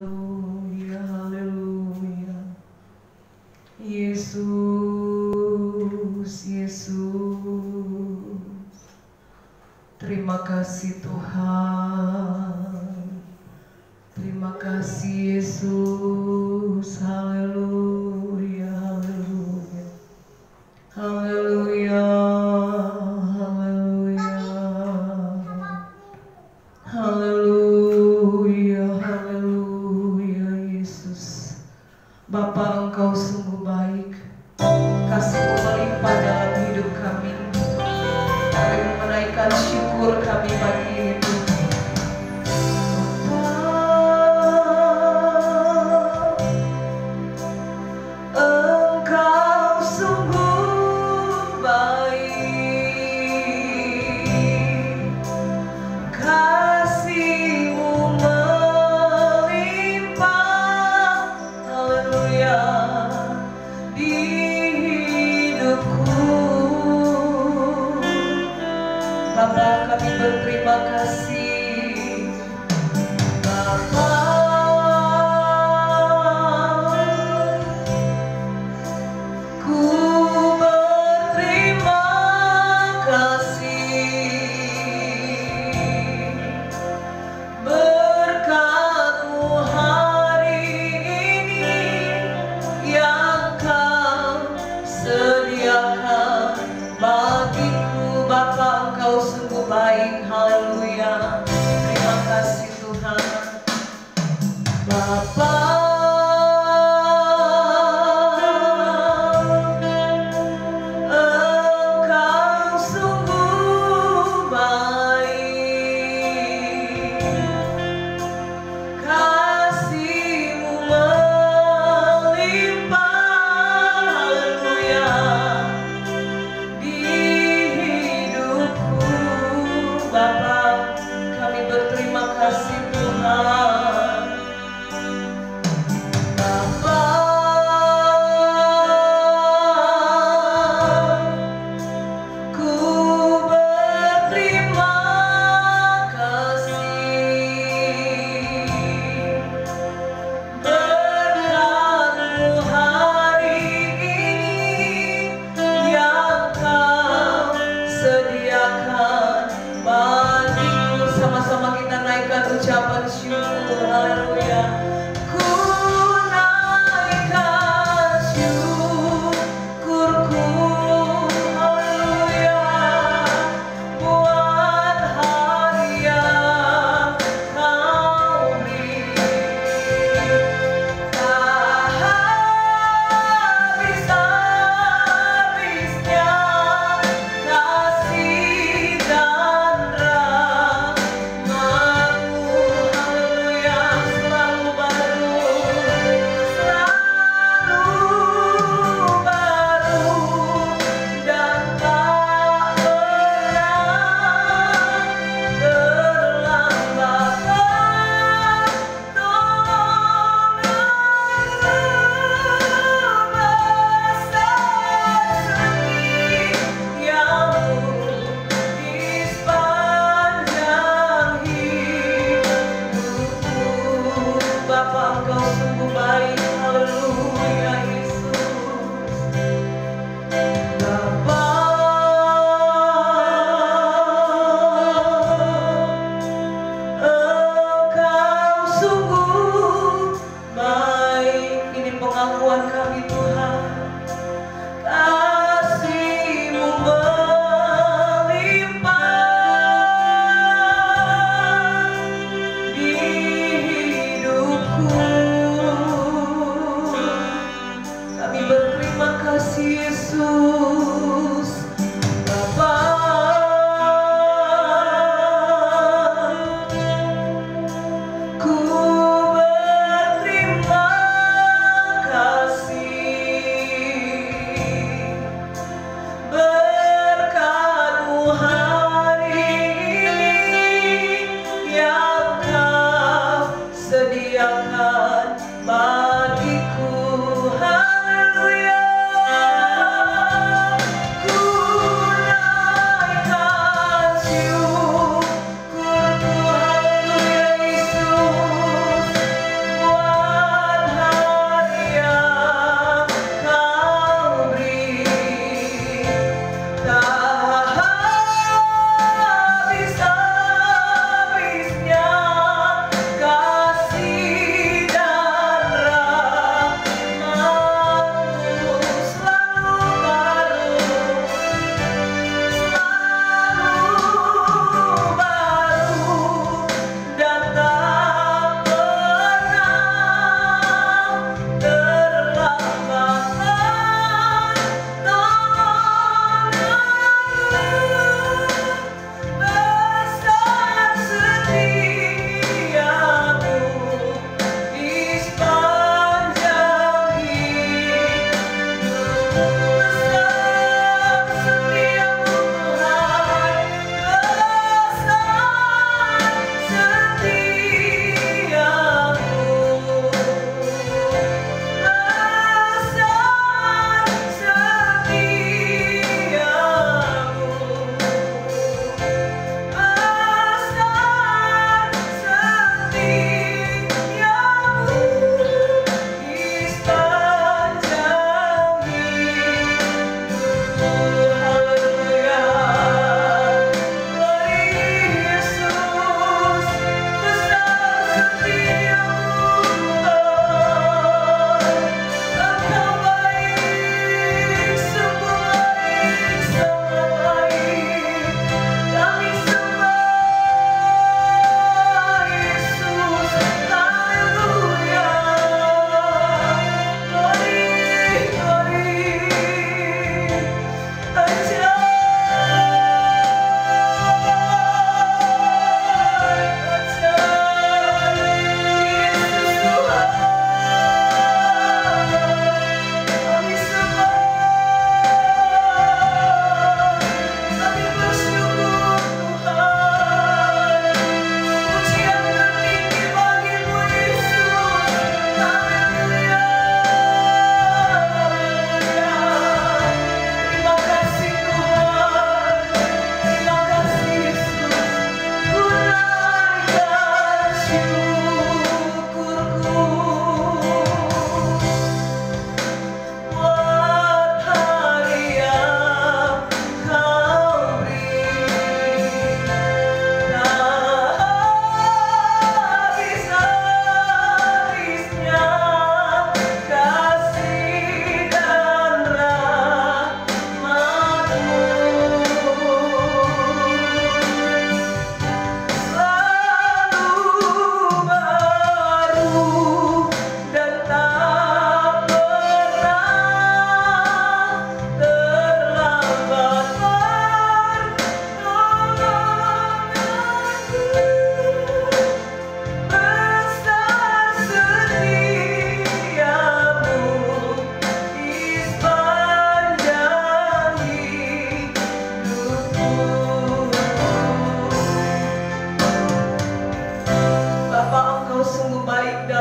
Haleluya, haleluya. Yesus, Yesus. Terima kasih Tuhan. Terima kasih Yesus. Haleluya, haleluya. Haleluya, haleluya. Haleluya, haleluya Yesus. Bapa, Engkau sungguh baik. Kasih-Mu melimpah dalam hidup kami. Kami menaikkan syukur kami pagi ini. Engkau sungguh baik. Kasih-Mu melimpah, haleluya, di hidupku. Bapa, kami berterima kasih. Bapa, ku berterima kasih. Berkat-Mu hari ini yang Kau sediakan bagiku. Bapa, Engkau sungguh baik. Haleluya. Terima kasih Tuhan. Bapa, Engkau sungguh baik. Kasih-Mu melimpah, haleluya, di hidupku. Bapa, kami berterima kasih Tuhan. Bapa, ku berterima kasih. Berkat-Mu hari ini yang Kau sediakan bagiku. Sama-sama kita naikkan ucapan syukur. Haleluya. Ku naikkan syukurku, haleluya, buat hari yang Kau beri. Tak habis-habisnya kasih dan rahmat-Mu, haleluya, selalu baru, dan tak pernah terlambat. Bapa, Engkau sungguh baik. Haleluya Yesus. Bapa, Engkau sungguh baik. Ini pengakuan kami Tuhan. Kasih-Mu melimpah di hidupku. Kami berterima kasih Yesus. Bapa, ku berterima kasih. Berkat-Mu hari ini yang Kau sediakan bagiku. Haleluya. Ku naikkan syukurku, haleluya Yesus.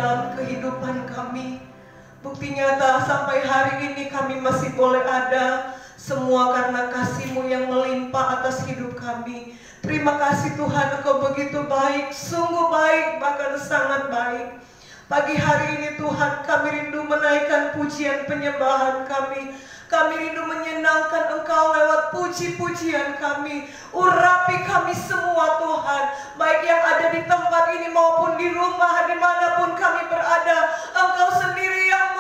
dalam kehidupan kami. Bukti nyata sampai hari ini kami masih boleh ada, semua karena kasih-Mu yang melimpah atas hidup kami. Terima kasih Tuhan, Engkau begitu baik, sungguh baik, bahkan sangat baik. Pagi hari ini Tuhan, kami rindu menaikkan pujian penyembahan kami. Kami rindu menyenangkan Engkau lewat puji-pujian kami. Urapi kami semua Tuhan, baik yang ada di tempat ini maupun di rumah, dimanapun kami berada. Engkau sendiri yang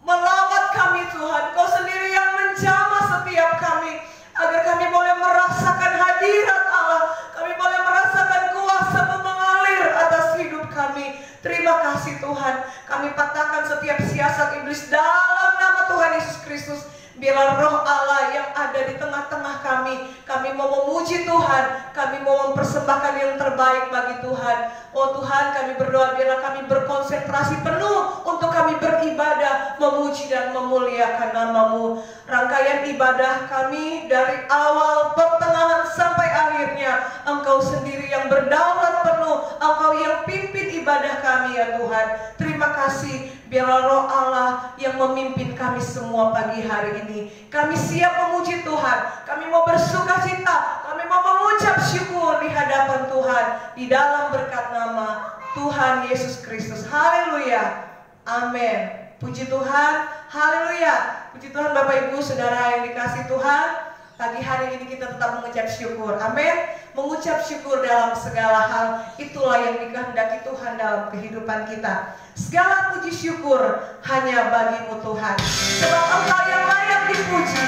melawat kami Tuhan. Engkau sendiri yang menjamah setiap kami, agar kami boleh merasakan hadirat Allah. Kami boleh merasakan kuasa-Mu mengalir atas hidup kami. Terima kasih Tuhan. Kami patahkan setiap siasat iblis dalam nama Tuhan Yesus Kristus. Biarlah roh Allah yang ada di tengah-tengah kami. Kami mau memuji Tuhan. Kami mau mempersembahkan yang terbaik bagi Tuhan. Oh Tuhan, kami berdoa biarlah kami berkonsentrasi penuh untuk kami beribadah, memuji dan memuliakan nama-Mu. Rangkaian ibadah kami dari awal, pertengahan sampai akhirnya, Engkau sendiri yang berdaulat penuh. Engkau yang pimpin ibadah kami ya Tuhan. Terima kasih. Biarlah roh Allah yang memimpin kami semua pagi hari ini. Kami siap memuji Tuhan. Kami mau bersuka cita. Kami mau mengucap syukur di hadapan Tuhan. Di dalam berkat nama Tuhan Yesus Kristus. Haleluya. Amin. Puji Tuhan. Haleluya. Puji Tuhan Bapak Ibu Saudara yang dikasihi Tuhan. Pagi hari ini kita tetap mengucap syukur. Amin. Mengucap syukur dalam segala hal, itulah yang dikehendaki Tuhan dalam kehidupan kita. Segala puji syukur hanya bagi-Mu Tuhan, sebab Engkau yang layak dipuji.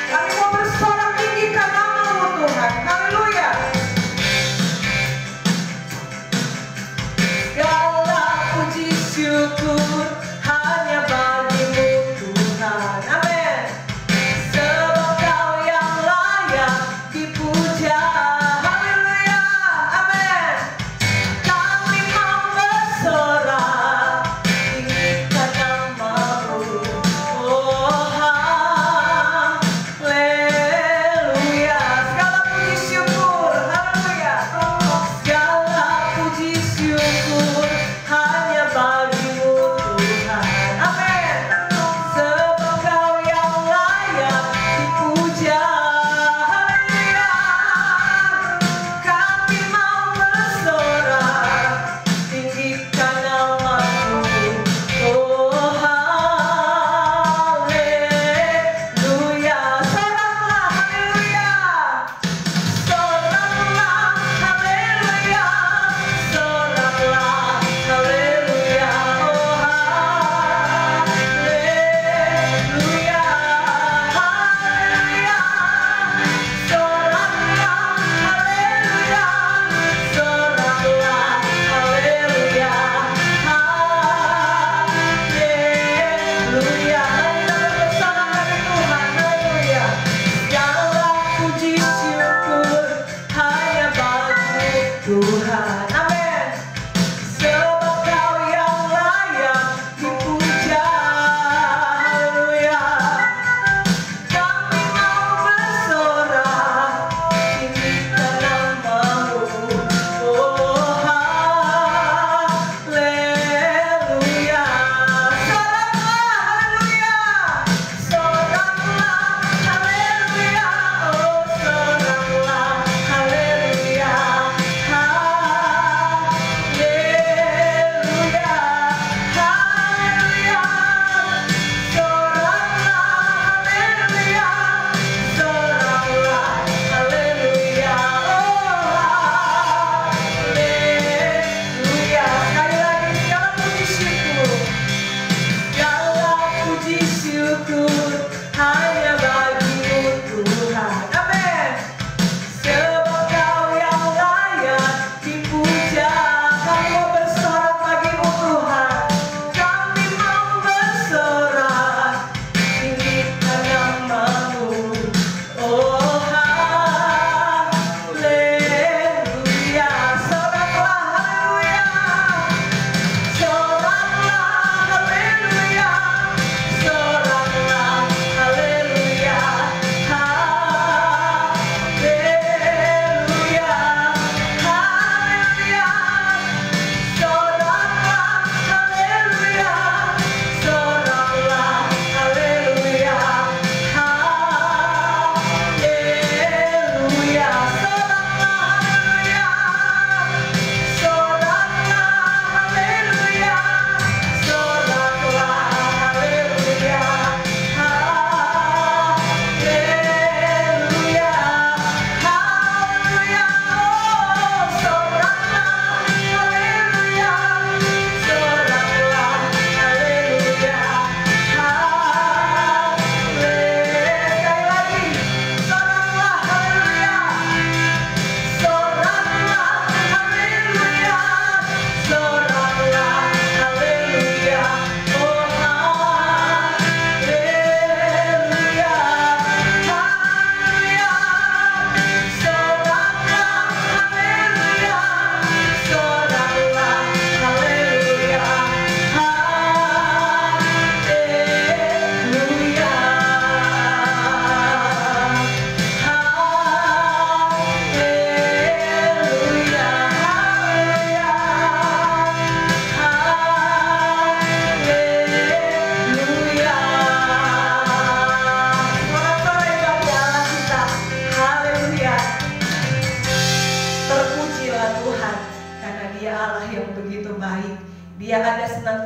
Kami mau bersorak tinggikan nama-Mu Tuhan. Haleluya. Segala puji syukur hanya bagi-Mu Tuhan. Amin. Sebab Kau yang layak dipuja. Hallelujah.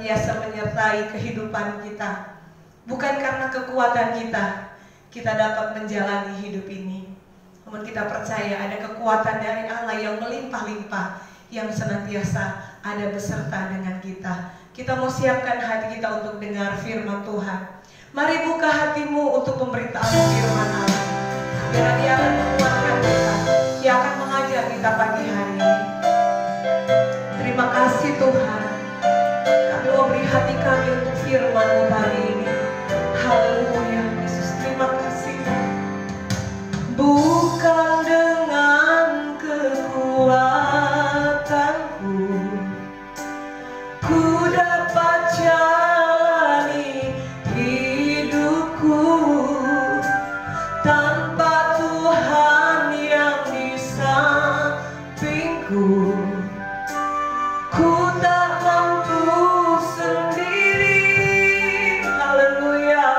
senantiasa menyertai kehidupan kita. Bukan karena kekuatan kita dapat menjalani hidup ini. Namun kita percaya ada kekuatan dari Allah yang melimpah-limpah, yang senantiasa ada beserta dengan kita. Kita mau siapkan hati kita untuk dengar firman Tuhan. Mari buka hatimu untuk pemberitaan firman Allah. Biar Dia akan menguatkan kita, Dia akan mengajar kita pagi hari ini. Terima kasih Tuhan. Kami mau beri hati kami untuk firman-Mu pagi ini. Haleluya, Yesus, terima kasih. Bukan dengan kekuatanku ku dapat jalani hidupku, tanpa Tuhan yang di sampingku ku tak mampu sendiri. Haleluya.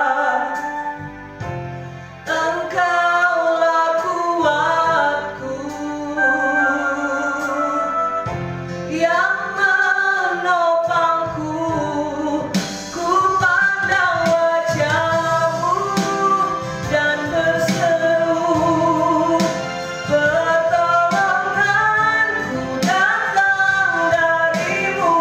Engkaulah kuatku yang menopangku. Ku pandang wajah-Mu dan berseru, pertolonganku datang dari-Mu.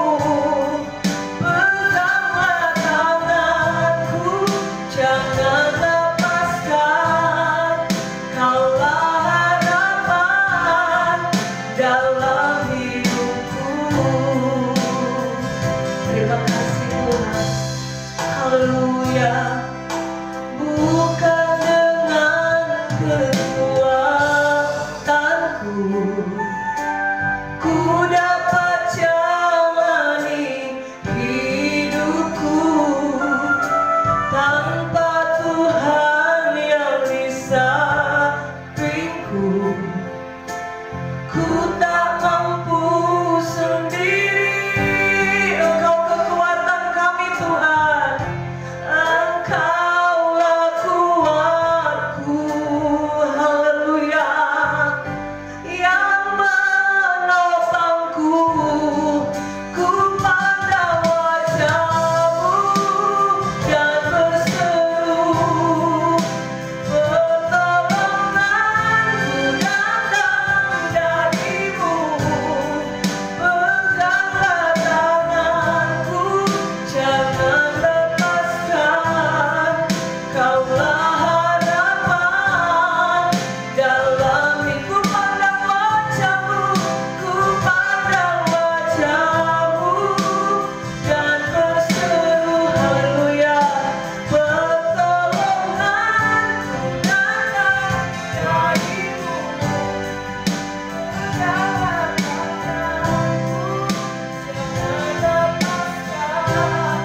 Peganglah tanganku, jangan lepaskan. Kaulah harapan dalam hidupku. Terima kasih Tuhan. Haleluya. Bukan dengan kekuatanku ku dapat jalani hidupku, tanpa Tuhan yang di sampingku ku tak mampu sendiri. Engkau kekuatan kami Tuhan, Engkaulah kuatku. Haleluya. Yang menopangku. Ku pandang wajah-Mu dan berseru, pertolonganku datang dari-Mu. Peganglah tanganku, jangan lepaskan. Kaulah harapan dalam hidupku. Pandang wajah-Mu, ku pandang wajah-Mu dan berseru. Haleluya. Pertolonganku datang dari-Mu. Peganglah tanganku, jangan lepaskan.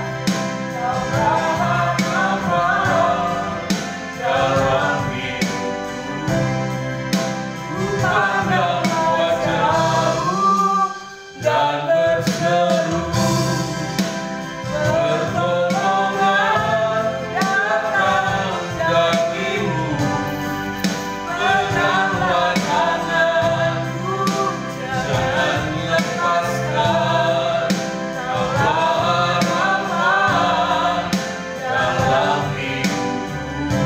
Kaulah harapan dalam hidupku. Ku pandang wajah-Mu dan berseru, pertolongan datang dari-Mu. Peganglah tanganku, jangan lepaskan. Kaulah harapan dalam hidupku.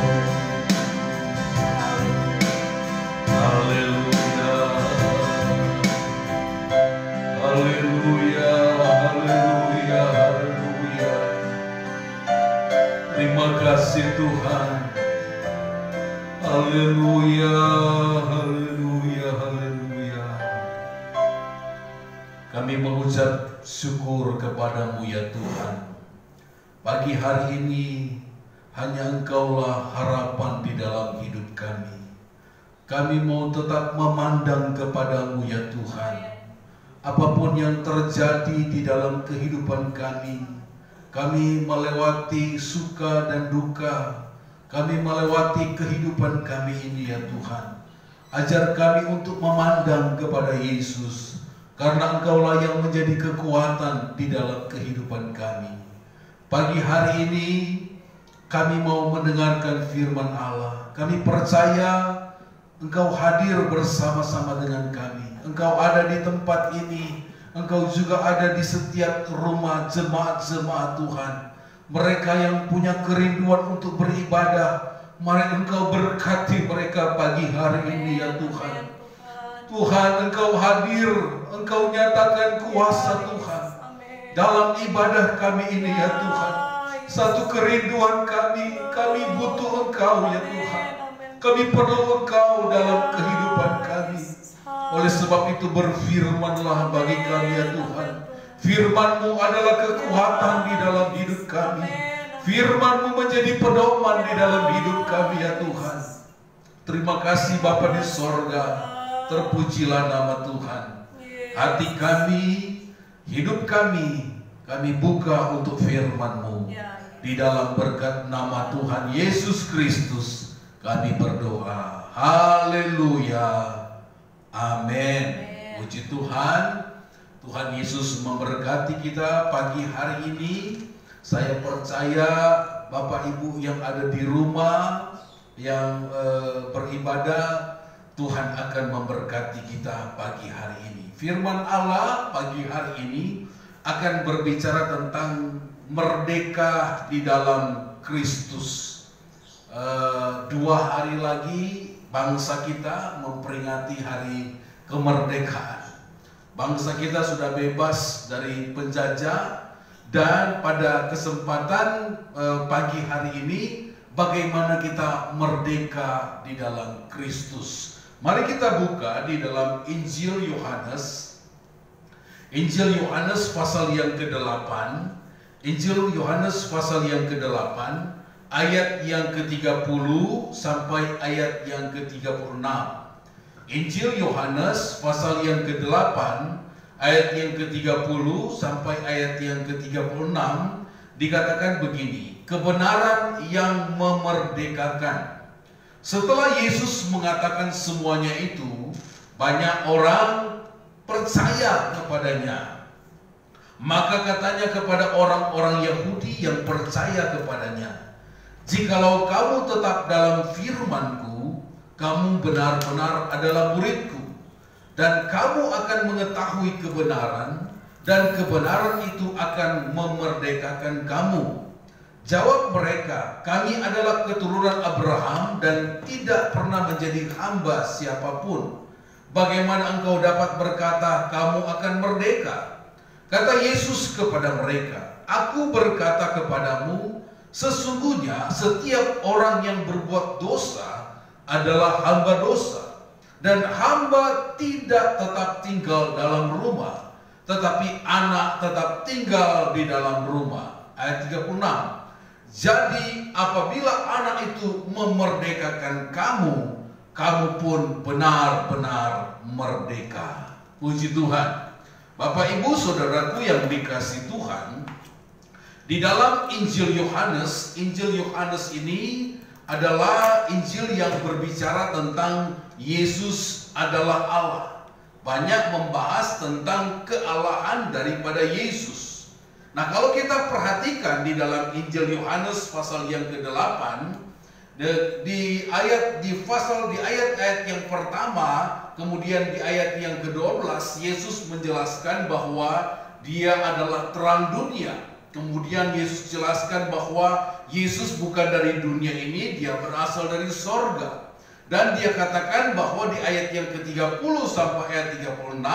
Haleluya. Haleluya. Haleluya. Haleluya. Terima kasih Tuhan. Haleluya. Haleluya. Haleluya. Kami mengucap syukur kepada-Mu ya Tuhan. Pagi hari ini hanya Engkaulah harapan di dalam hidup kami. Kami mau tetap memandang kepada-Mu ya Tuhan. Apapun yang terjadi di dalam kehidupan kami melewati suka dan duka, kami melewati kehidupan kami ini ya Tuhan. Ajar kami untuk memandang kepada Yesus, karena Engkaulah yang menjadi kekuatan di dalam kehidupan kami. Pagi hari ini kami mau mendengarkan firman Allah. Kami percaya Engkau hadir bersama-sama dengan kami. Engkau ada di tempat ini. Engkau juga ada di setiap rumah jemaat-jemaat Tuhan. Mereka yang punya kerinduan untuk beribadah, mari Engkau berkati mereka pagi hari ini ya Tuhan. Tuhan, Engkau hadir, Engkau nyatakan kuasa Tuhan dalam ibadah kami ini ya Tuhan. Satu kerinduan kami butuh Engkau ya Tuhan. Kami perlu Engkau dalam kehidupan kami. Oleh sebab itu berfirmanlah bagi kami ya Tuhan. Firman-Mu adalah kekuatan di dalam hidup kami. Firman-Mu menjadi pedoman di dalam hidup kami ya Tuhan. Terima kasih Bapa di sorga. Terpujilah nama Tuhan. Hati kami, hidup kami buka untuk firman-Mu. Di dalam berkat nama Tuhan Yesus Kristus kami berdoa. Haleluya. Amin. Puji Tuhan. Tuhan Yesus memberkati kita pagi hari ini. Saya percaya Bapak Ibu yang ada di rumah, yang beribadah, Tuhan akan memberkati kita pagi hari ini. Firman Allah pagi hari ini akan berbicara tentang merdeka di dalam Kristus. 2 hari lagi bangsa kita memperingati hari kemerdekaan. Bangsa kita sudah bebas dari penjajah, dan pada kesempatan pagi hari ini bagaimana kita merdeka di dalam Kristus. Mari kita buka di dalam Injil Yohanes. Injil Yohanes pasal yang ke-8. Injil Yohanes pasal yang ke-8 ayat yang ke-30 sampai ayat yang ke-36. Injil Yohanes pasal yang ke-8 ayat yang ke-30 sampai ayat yang ke-36 dikatakan begini, kebenaran yang memerdekakan. Setelah Yesus mengatakan semuanya itu, banyak orang percaya kepadanya. Maka katanya kepada orang-orang Yahudi yang percaya kepadanya, jikalau kamu tetap dalam firman-Ku, kamu benar-benar adalah murid-Ku, dan kamu akan mengetahui kebenaran, dan kebenaran itu akan memerdekakan kamu. Jawab mereka, kami adalah keturunan Abraham dan tidak pernah menjadi hamba siapapun. Bagaimana engkau dapat berkata kamu akan merdeka? Kata Yesus kepada mereka, aku berkata kepadamu, sesungguhnya setiap orang yang berbuat dosa adalah hamba dosa. Dan hamba tidak tetap tinggal dalam rumah, tetapi anak tetap tinggal di dalam rumah. Ayat 36. Jadi apabila anak itu memerdekakan kamu, kamu pun benar-benar merdeka. Puji Tuhan. Bapak Ibu Saudaraku yang dikasihi Tuhan, di dalam Injil Yohanes ini adalah Injil yang berbicara tentang Yesus adalah Allah. Banyak membahas tentang kealahan daripada Yesus. Nah, kalau kita perhatikan di dalam Injil Yohanes pasal yang ke-8, di ayat-ayat yang pertama, kemudian di ayat yang ke-12, Yesus menjelaskan bahwa Dia adalah terang dunia. Kemudian Yesus jelaskan bahwa Yesus bukan dari dunia ini, Dia berasal dari sorga. Dan Dia katakan bahwa di ayat yang ke-30 sampai ayat 36,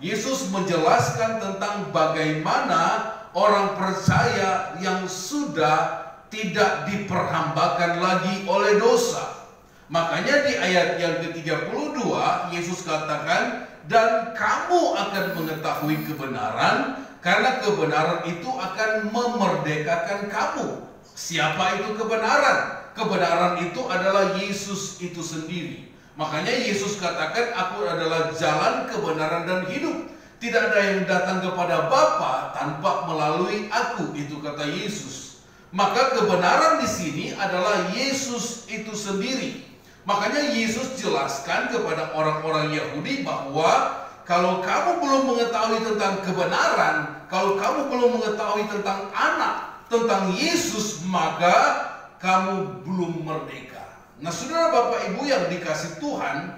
Yesus menjelaskan tentang bagaimana orang percaya yang sudah tidak diperhambakan lagi oleh dosa. Makanya di ayat yang ke-32 Yesus katakan, dan kamu akan mengetahui kebenaran, karena kebenaran itu akan memerdekakan kamu. Siapa itu kebenaran? Kebenaran itu adalah Yesus itu sendiri. Makanya Yesus katakan, aku adalah jalan, kebenaran, dan hidup. Tidak ada yang datang kepada Bapa tanpa melalui aku, itu kata Yesus. Maka kebenaran di sini adalah Yesus itu sendiri. Makanya Yesus jelaskan kepada orang-orang Yahudi bahwa kalau kamu belum mengetahui tentang kebenaran, kalau kamu belum mengetahui tentang anak, tentang Yesus, maka kamu belum merdeka. Nah, saudara Bapak Ibu yang dikasih Tuhan,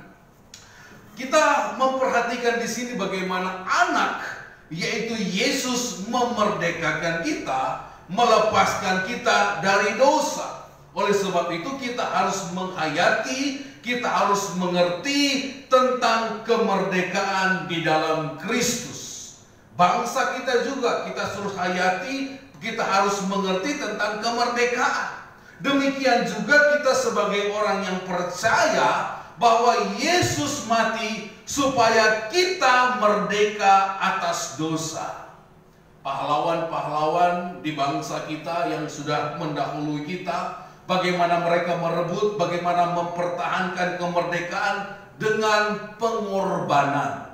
kita memperhatikan di sini bagaimana anak yaitu Yesus memerdekakan kita, melepaskan kita dari dosa. Oleh sebab itu kita harus menghayati, kita harus mengerti tentang kemerdekaan di dalam Kristus. Bangsa kita juga kita suruh hayati, kita harus mengerti tentang kemerdekaan. Demikian juga kita sebagai orang yang percaya bahwa Yesus mati supaya kita merdeka atas dosa. Pahlawan-pahlawan di bangsa kita yang sudah mendahului kita, bagaimana mereka merebut, bagaimana mempertahankan kemerdekaan dengan pengorbanan.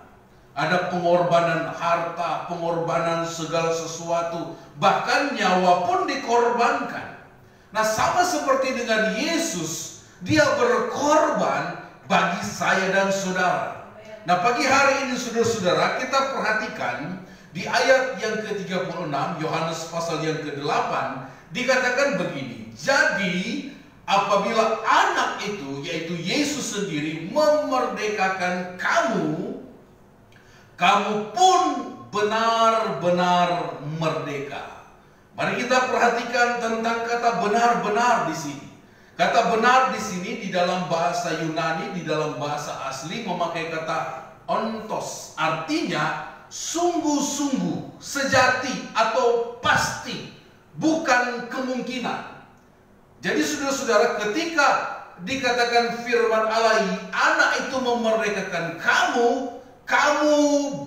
Ada pengorbanan harta, pengorbanan segala sesuatu, bahkan nyawa pun dikorbankan. Nah, sama seperti dengan Yesus, dia berkorban bagi saya dan saudara. Nah, pagi hari ini saudara-saudara, kita perhatikan di ayat yang ke-36, Yohanes pasal yang ke-8, dikatakan begini. Jadi, apabila anak itu, yaitu Yesus sendiri, memerdekakan kamu, kamu pun benar-benar merdeka. Mari kita perhatikan tentang kata benar-benar di sini. Kata benar di sini di dalam bahasa Yunani, di dalam bahasa asli memakai kata ontos. Artinya sungguh-sungguh, sejati atau pasti, bukan kemungkinan. Jadi saudara-saudara, ketika dikatakan firman Allah, anak itu memerdekakan kamu, kamu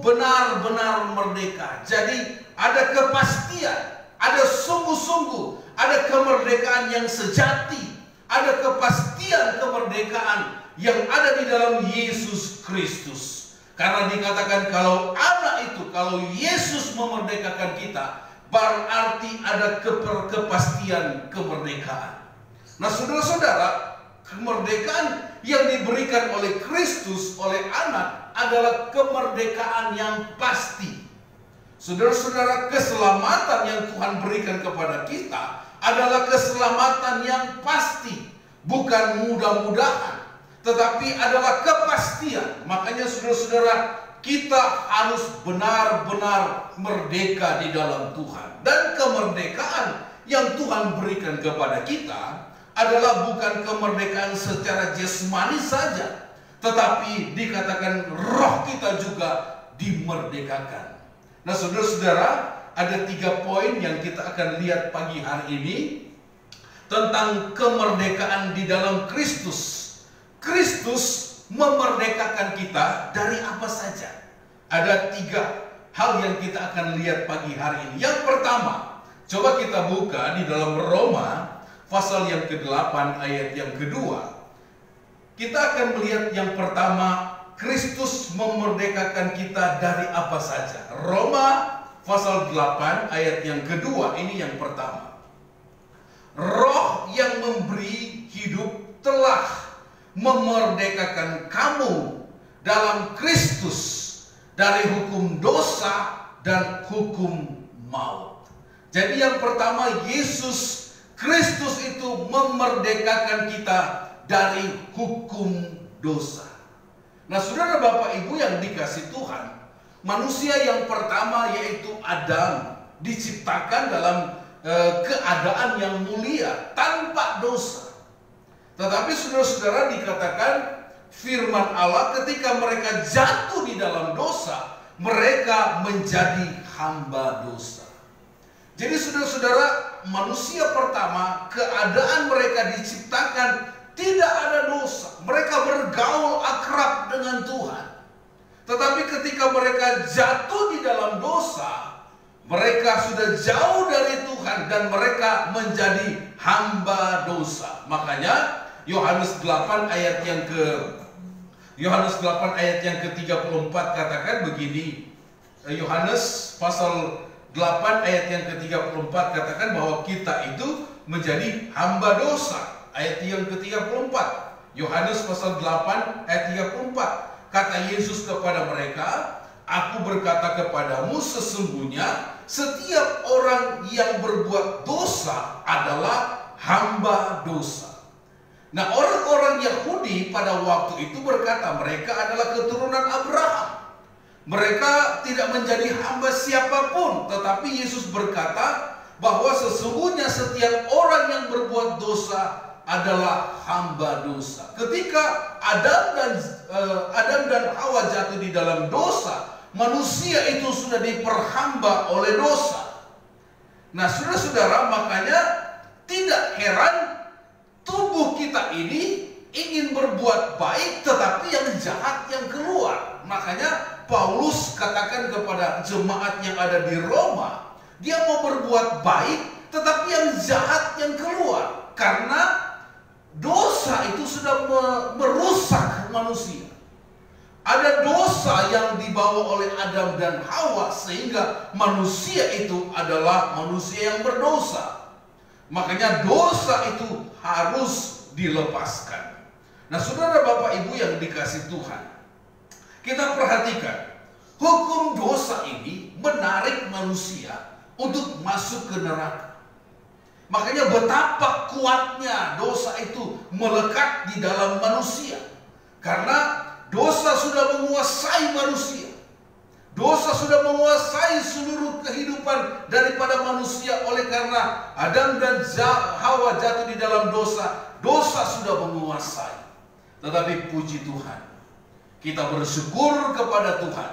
benar-benar merdeka. Jadi ada kepastian, ada sungguh-sungguh, ada kemerdekaan yang sejati. Ada kepastian kemerdekaan yang ada di dalam Yesus Kristus. Karena dikatakan kalau anak itu, kalau Yesus memerdekakan kita, berarti ada kepastian kemerdekaan. Nah saudara-saudara, kemerdekaan yang diberikan oleh Kristus, oleh anak, adalah kemerdekaan yang pasti. Saudara-saudara, keselamatan yang Tuhan berikan kepada kita adalah keselamatan yang pasti, bukan mudah-mudahan, tetapi adalah kepastian. Makanya saudara-saudara, kita harus benar-benar merdeka di dalam Tuhan. Dan kemerdekaan yang Tuhan berikan kepada kita adalah bukan kemerdekaan secara jasmani saja, tetapi dikatakan roh kita juga dimerdekakan. Nah saudara-saudara, ada 3 poin yang kita akan lihat pagi hari ini tentang kemerdekaan di dalam Kristus. Kristus memerdekakan kita dari apa saja. Ada 3 hal yang kita akan lihat pagi hari ini. Yang pertama, coba kita buka di dalam Roma pasal yang ke-8 ayat yang kedua. Kita akan melihat yang pertama, Kristus memerdekakan kita dari apa saja. Roma pasal 8 ayat yang kedua, ini yang pertama. Roh yang memberi hidup telah memerdekakan kamu dalam Kristus dari hukum dosa dan hukum maut. Jadi yang pertama, Yesus Kristus itu memerdekakan kita dari hukum dosa. Nah saudara Bapak Ibu yang dikasih Tuhan, manusia yang pertama yaitu Adam diciptakan dalam keadaan yang mulia tanpa dosa. Tetapi saudara-saudara, dikatakan firman Allah ketika mereka jatuh di dalam dosa, mereka menjadi hamba dosa. Jadi saudara-saudara, manusia pertama keadaan mereka diciptakan tidak ada dosa. Mereka bergaul akrab dengan Tuhan. Tetapi ketika mereka jatuh di dalam dosa, mereka sudah jauh dari Tuhan dan mereka menjadi hamba dosa. Makanya Yohanes 8 ayat yang ke-34 katakan begini. Yohanes pasal 8 ayat yang ke-34 katakan bahwa kita itu menjadi hamba dosa. Ayat yang ke-34. Yohanes pasal 8 ayat 34. Kata Yesus kepada mereka, aku berkata kepadamu sesungguhnya setiap orang yang berbuat dosa adalah hamba dosa. Nah, orang-orang Yahudi pada waktu itu berkata mereka adalah keturunan Abraham. Mereka tidak menjadi hamba siapapun, tetapi Yesus berkata bahwa sesungguhnya setiap orang yang berbuat dosa adalah hamba dosa. Ketika Adam dan Hawa jatuh di dalam dosa, manusia itu sudah diperhamba oleh dosa. Nah, saudara-saudara, makanya tidak heran tubuh kita ini ingin berbuat baik, tetapi yang jahat yang keluar. Makanya Paulus katakan kepada jemaat yang ada di Roma, dia mau berbuat baik, tetapi yang jahat yang keluar. Karena dosa itu sudah merusak manusia. Ada dosa yang dibawa oleh Adam dan Hawa, sehingga manusia itu adalah manusia yang berdosa. Makanya dosa itu harus dilepaskan. Nah, saudara, Bapak, Ibu yang dikasih Tuhan, kita perhatikan, hukum dosa ini menarik manusia untuk masuk ke neraka. Makanya betapa kuatnya dosa itu melekat di dalam manusia. Karena dosa sudah menguasai manusia. Dosa sudah menguasai seluruh kehidupan daripada manusia. Oleh karena Adam dan Hawa jatuh di dalam dosa, dosa sudah menguasai. Tetapi puji Tuhan, kita bersyukur kepada Tuhan,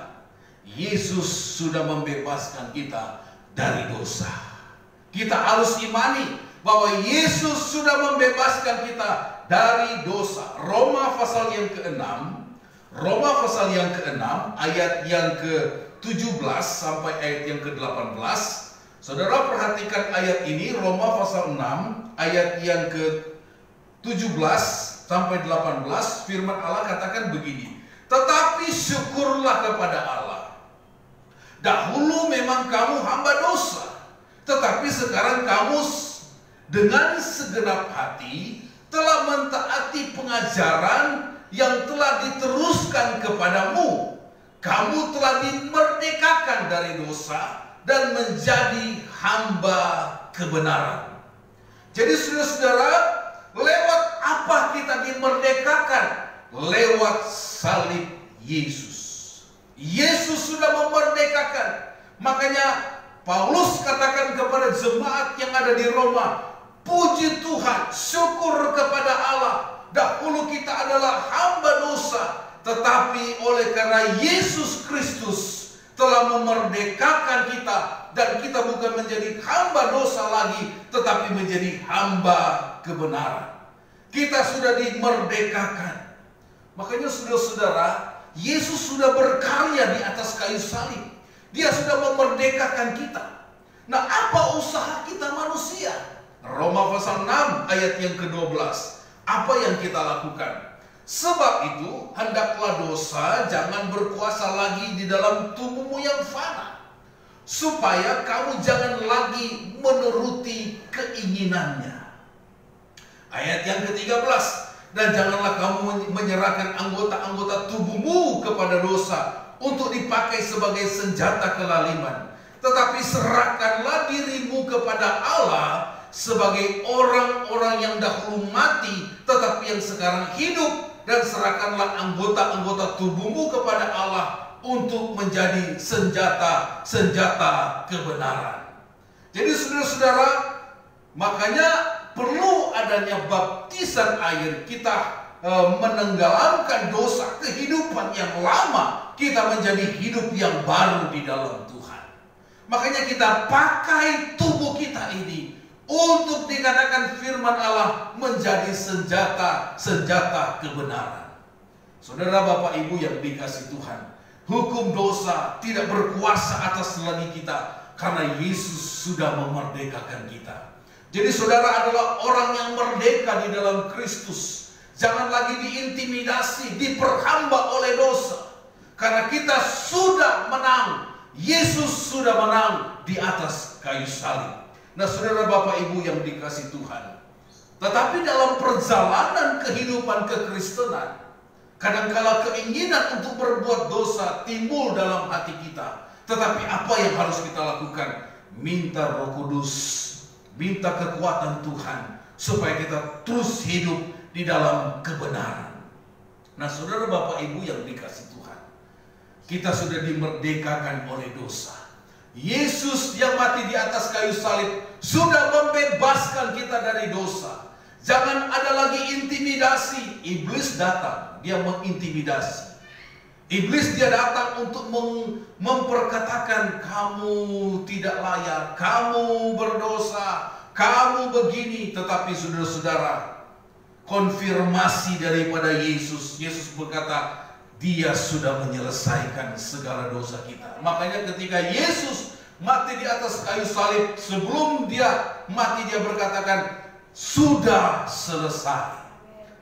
Yesus sudah membebaskan kita dari dosa. Kita harus imani bahwa Yesus sudah membebaskan kita dari dosa. Roma pasal yang ke-6, ayat yang ke-17 sampai ayat yang ke-18. Saudara perhatikan ayat ini, Roma pasal 6 ayat yang ke-17 sampai 18. Firman Allah katakan begini, tetapi syukurlah kepada Allah. Dahulu memang kamu hamba dosa, tetapi sekarang kamu dengan segenap hati telah mentaati pengajaran yang telah diteruskan kepadamu. Kamu telah dimerdekakan dari dosa dan menjadi hamba kebenaran. Jadi saudara-saudara, lewat apa kita dimerdekakan? Lewat salib Yesus. Yesus sudah memerdekakan. Makanya Paulus katakan kepada jemaat yang ada di Roma, puji Tuhan, syukur kepada Allah. Dahulu kita adalah hamba dosa, tetapi oleh karena Yesus Kristus telah memerdekakan kita, dan kita bukan menjadi hamba dosa lagi, tetapi menjadi hamba kebenaran. Kita sudah dimerdekakan. Makanya saudara-saudara, Yesus sudah berkarya di atas kayu salib. Dia sudah memerdekakan kita. Nah, apa usaha kita manusia? Roma pasal 6 ayat yang ke-12. Apa yang kita lakukan? Sebab itu, hendaklah dosa jangan berkuasa lagi di dalam tubuhmu yang fana, supaya kamu jangan lagi menuruti keinginannya. Ayat yang ke-13. Dan janganlah kamu menyerahkan anggota-anggota tubuhmu kepada dosa untuk dipakai sebagai senjata kelaliman, tetapi serahkanlah dirimu kepada Allah sebagai orang-orang yang dahulu mati, tetapi yang sekarang hidup, dan serahkanlah anggota-anggota tubuhmu kepada Allah untuk menjadi senjata-senjata kebenaran. Jadi saudara-saudara, makanya perlu adanya baptisan air. Kita menenggelamkan dosa, kehidupan yang lama, kita menjadi hidup yang baru di dalam Tuhan. Makanya kita pakai tubuh kita ini untuk dikatakan firman Allah menjadi senjata-senjata kebenaran. Saudara, Bapak, Ibu yang dikasih Tuhan, hukum dosa tidak berkuasa atas lagi kita, karena Yesus sudah memerdekakan kita. Jadi saudara adalah orang yang merdeka di dalam Kristus. Jangan lagi diintimidasi, diperhamba oleh dosa. Karena kita sudah menang. Yesus sudah menang di atas kayu salib. Nah, saudara, Bapak, Ibu yang dikasih Tuhan, tetapi dalam perjalanan kehidupan kekristenan, kadangkala keinginan untuk berbuat dosa timbul dalam hati kita. Tetapi apa yang harus kita lakukan? Minta Roh Kudus, minta kekuatan Tuhan, supaya kita terus hidup di dalam kebenaran. Nah, saudara, Bapak, Ibu yang dikasih Tuhan, Kita sudah dimerdekakan oleh dosa. Yesus yang mati di atas kayu salib sudah membebaskan kita dari dosa. Jangan ada lagi intimidasi. Iblis datang, dia mengintimidasi. Iblis dia datang untuk memperkatakan kamu tidak layak, kamu berdosa, kamu begini. Tetapi saudara-saudara, konfirmasi daripada Yesus. Yesus berkata, Dia sudah menyelesaikan segala dosa kita. Makanya ketika Yesus mati di atas kayu salib, sebelum dia mati dia berkatakan, sudah selesai.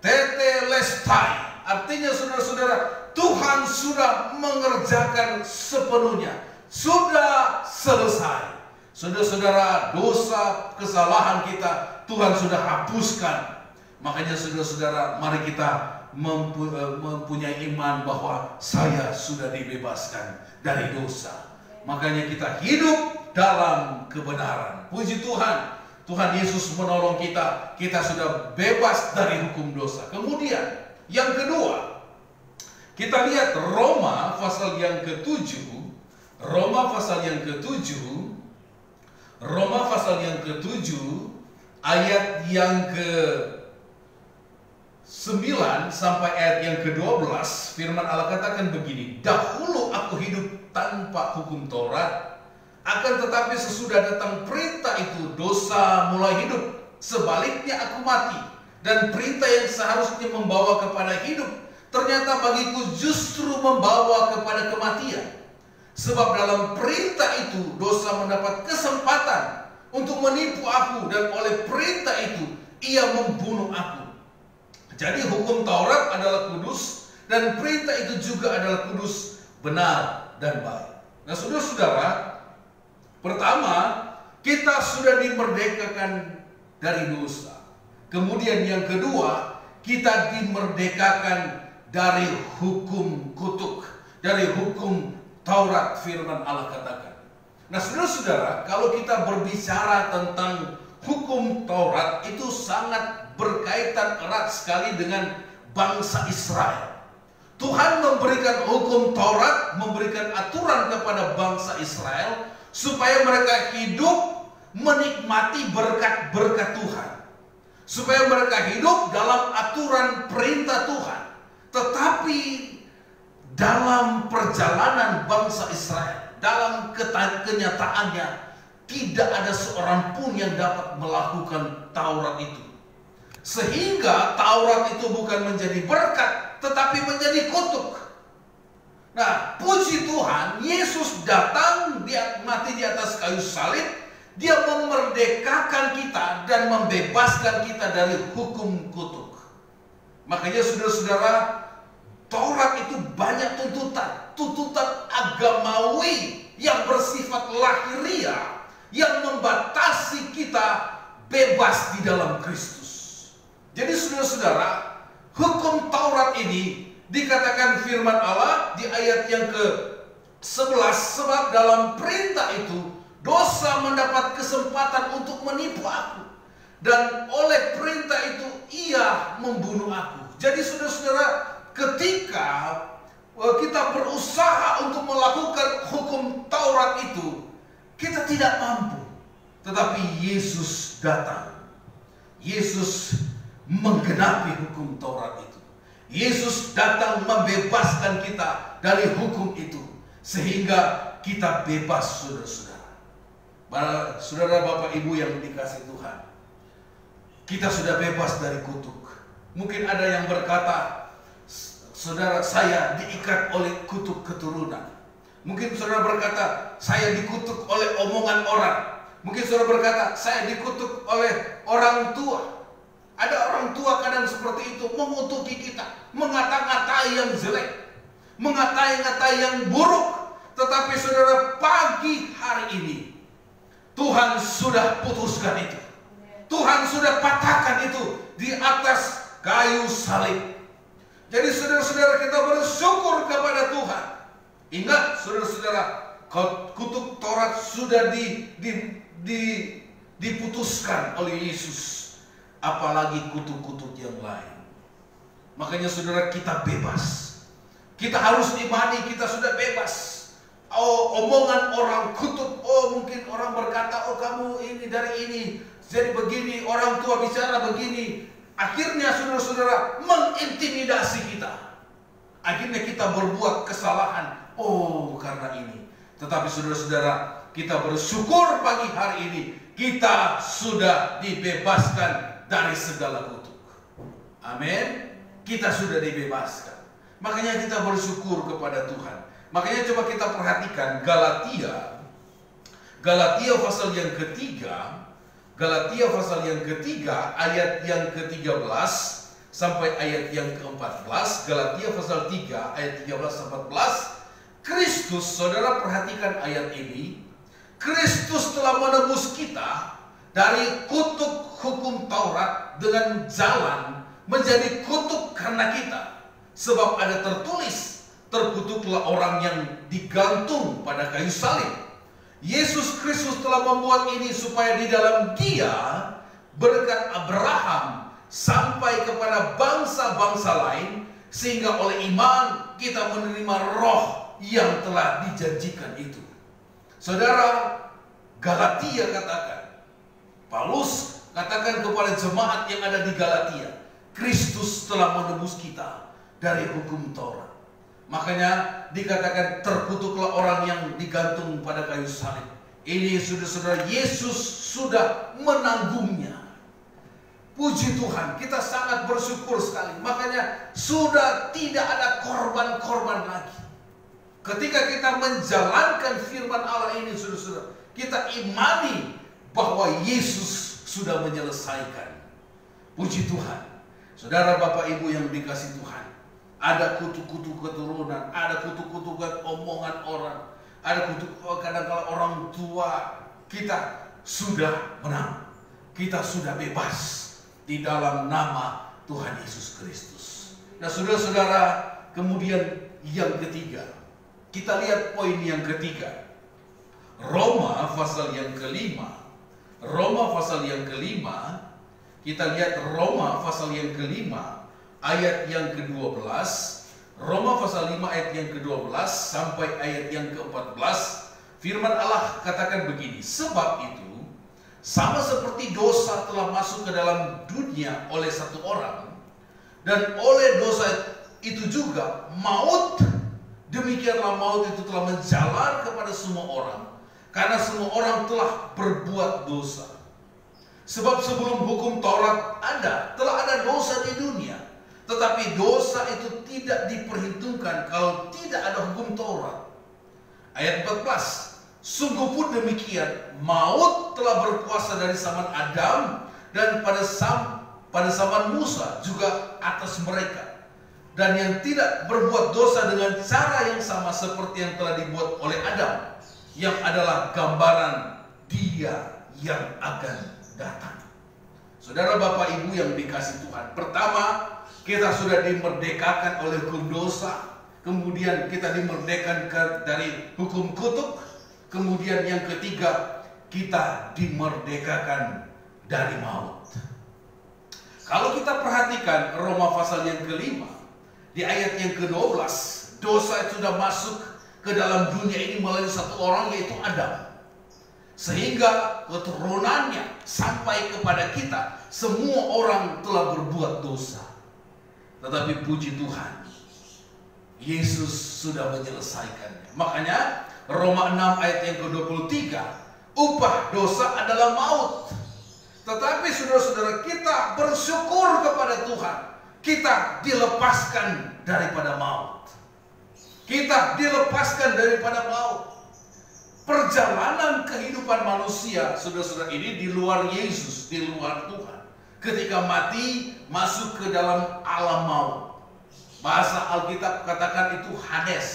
Tetelestai. Artinya saudara-saudara, Tuhan sudah mengerjakan sepenuhnya. Sudah selesai. Saudara-saudara, dosa, kesalahan kita Tuhan sudah hapuskan. Makanya saudara-saudara, mari kita mempunyai iman bahwa saya sudah dibebaskan dari dosa. Makanya kita hidup dalam kebenaran. Puji Tuhan, Tuhan Yesus menolong kita. Kita sudah bebas dari hukum dosa. Kemudian yang kedua, kita lihat Roma pasal yang ke-7. Roma pasal yang ke-7. Roma pasal yang ke-7 ayat yang ke-9 sampai ayat yang ke-12, firman Allah katakan begini, dahulu aku hidup tanpa hukum Taurat, akan tetapi sesudah datang perintah itu, dosa mulai hidup. Sebaliknya aku mati, dan perintah yang seharusnya membawa kepada hidup, ternyata bagiku justru membawa kepada kematian. Sebab dalam perintah itu, dosa mendapat kesempatan untuk menipu aku, dan oleh perintah itu, ia membunuh aku. Jadi hukum Taurat adalah kudus, dan perintah itu juga adalah kudus, benar, dan baik. Nah saudara-saudara, pertama, kita sudah dimerdekakan dari dosa. Kemudian yang kedua, kita dimerdekakan dari hukum kutuk, dari hukum Taurat, firman Allah katakan. Nah saudara-saudara, kalau kita berbicara tentang hukum Taurat, itu sangat berkaitan erat sekali dengan bangsa Israel. Tuhan memberikan hukum Taurat, memberikan aturan kepada bangsa Israel supaya mereka hidup menikmati berkat-berkat Tuhan, supaya mereka hidup dalam aturan perintah Tuhan. Tetapi dalam perjalanan bangsa Israel, dalam kenyataannya, tidak ada seorang pun yang dapat melakukan Taurat itu. Sehingga Taurat itu bukan menjadi berkat, tetapi menjadi kutuk. Nah, puji Tuhan, Yesus datang, dia mati di atas kayu salib. Dia memerdekakan kita dan membebaskan kita dari hukum kutuk. Makanya saudara-saudara, Taurat itu banyak tuntutan agamawi yang bersifat lahiriah, yang membatasi kita bebas di dalam Kristus. Jadi saudara-saudara, hukum Taurat ini dikatakan firman Allah di ayat yang ke-11, sebab dalam perintah itu dosa mendapat kesempatan untuk menipu aku, dan oleh perintah itu ia membunuh aku. Jadi saudara-saudara, ketika kita berusaha untuk melakukan hukum Taurat itu, kita tidak mampu. Tetapi Yesus datang. Yesus menggenapi hukum Taurat itu. Yesus datang membebaskan kita dari hukum itu, sehingga kita bebas, saudara-saudara. Saudara, Bapak, Ibu yang dikasihi Tuhan, kita sudah bebas dari kutuk. Mungkin ada yang berkata, saudara, saya diikat oleh kutuk keturunan. Mungkin saudara berkata, saya dikutuk oleh omongan orang. Mungkin saudara berkata, saya dikutuk oleh orang tua. Ada orang tua kadang seperti itu, mengutuki kita, mengata-ngatai yang jelek, mengatai-ngatai yang buruk. Tetapi saudara, pagi hari ini Tuhan sudah putuskan itu. Tuhan sudah patahkan itu di atas kayu salib. Jadi saudara-saudara, kita bersyukur kepada Tuhan. Ingat saudara-saudara, kutuk Taurat sudah diputuskan oleh Yesus. Apalagi kutuk-kutuk yang lain. Makanya saudara, kita bebas. Kita harus imani kita sudah bebas. Oh, omongan orang kutuk, oh mungkin orang berkata, oh kamu ini dari ini, jadi begini, orang tua bicara begini. Akhirnya saudara-saudara mengintimidasi kita. Akhirnya kita berbuat kesalahan, oh karena ini. Tetapi saudara-saudara, kita bersyukur pagi hari ini, kita sudah dibebaskan dari segala kutuk. Amin. Kita sudah dibebaskan. Makanya kita bersyukur kepada Tuhan. Makanya coba kita perhatikan Galatia pasal yang ketiga, ayat yang ke-13 sampai ayat yang ke-14. Galatia pasal 3 ayat 13 sampai 14. Kristus, saudara perhatikan ayat ini. Kristus telah menebus kita dari kutuk hukum Taurat dengan jalan menjadi kutuk karena kita. Sebab ada tertulis, terkutuklah orang yang digantung pada kayu salib. Yesus Kristus telah membuat ini supaya di dalam Dia berkat Abraham sampai kepada bangsa-bangsa lain, sehingga oleh iman kita menerima roh yang telah dijanjikan itu. Saudara, Galatia katakan, Paulus katakan kepada jemaat yang ada di Galatia, Kristus telah menebus kita dari hukum Taurat. Makanya dikatakan terkutuklah orang yang digantung pada kayu salib. Ini saudara-saudara, Yesus sudah menanggungnya. Puji Tuhan, kita sangat bersyukur sekali. Makanya sudah tidak ada korban-korban lagi. Ketika kita menjalankan firman Allah ini, saudara-saudara, kita imani bahwa Yesus sudah menyelesaikan. Puji Tuhan. Saudara, Bapak, Ibu yang dikasihi Tuhan, ada kutuk-kutuk keturunan, ada kutuk-kutukan omongan orang, ada kutuk kadang-kala orang tua. Kita sudah menang, kita sudah bebas di dalam nama Tuhan Yesus Kristus. Nah, saudara-saudara, kemudian yang ketiga, kita lihat poin yang ketiga, Roma pasal yang kelima. Kita lihat Roma pasal yang kelima ayat yang ke-12. Roma pasal 5 ayat yang ke-12 sampai ayat yang ke-14. Firman Allah katakan begini, sebab itu sama seperti dosa telah masuk ke dalam dunia oleh satu orang, dan oleh dosa itu juga maut, demikianlah maut itu telah menjalar kepada semua orang, karena semua orang telah berbuat dosa. Sebab sebelum hukum Taurat ada, telah ada dosa di dunia. Tetapi dosa itu tidak diperhitungkan kalau tidak ada hukum Taurat. Ayat 14. Sungguh pun demikian, maut telah berkuasa dari zaman Adam dan pada zaman Musa juga atas mereka. Dan yang tidak berbuat dosa dengan cara yang sama seperti yang telah dibuat oleh Adam, yang adalah gambaran Dia yang akan datang. Saudara, Bapak, Ibu yang dikasihi Tuhan, pertama, kita sudah dimerdekakan oleh hukum dosa. Kemudian kita dimerdekakan dari hukum kutuk. Kemudian yang ketiga, kita dimerdekakan dari maut. Kalau kita perhatikan Roma pasal yang kelima, di ayat yang ke-12, dosa itu sudah masuk ke dalam dunia ini melalui satu orang, yaitu Adam. Sehingga keturunannya sampai kepada kita, semua orang telah berbuat dosa. Tetapi puji Tuhan, Yesus sudah menyelesaikannya. Makanya Roma 6 ayat yang ke-23, upah dosa adalah maut. Tetapi saudara-saudara, kita bersyukur kepada Tuhan, kita dilepaskan daripada maut. Kita dilepaskan daripada maut. Perjalanan kehidupan manusia, saudara-saudara, ini di luar Yesus, di luar Tuhan. Ketika mati, masuk ke dalam alam maut. Bahasa Alkitab katakan itu Hades.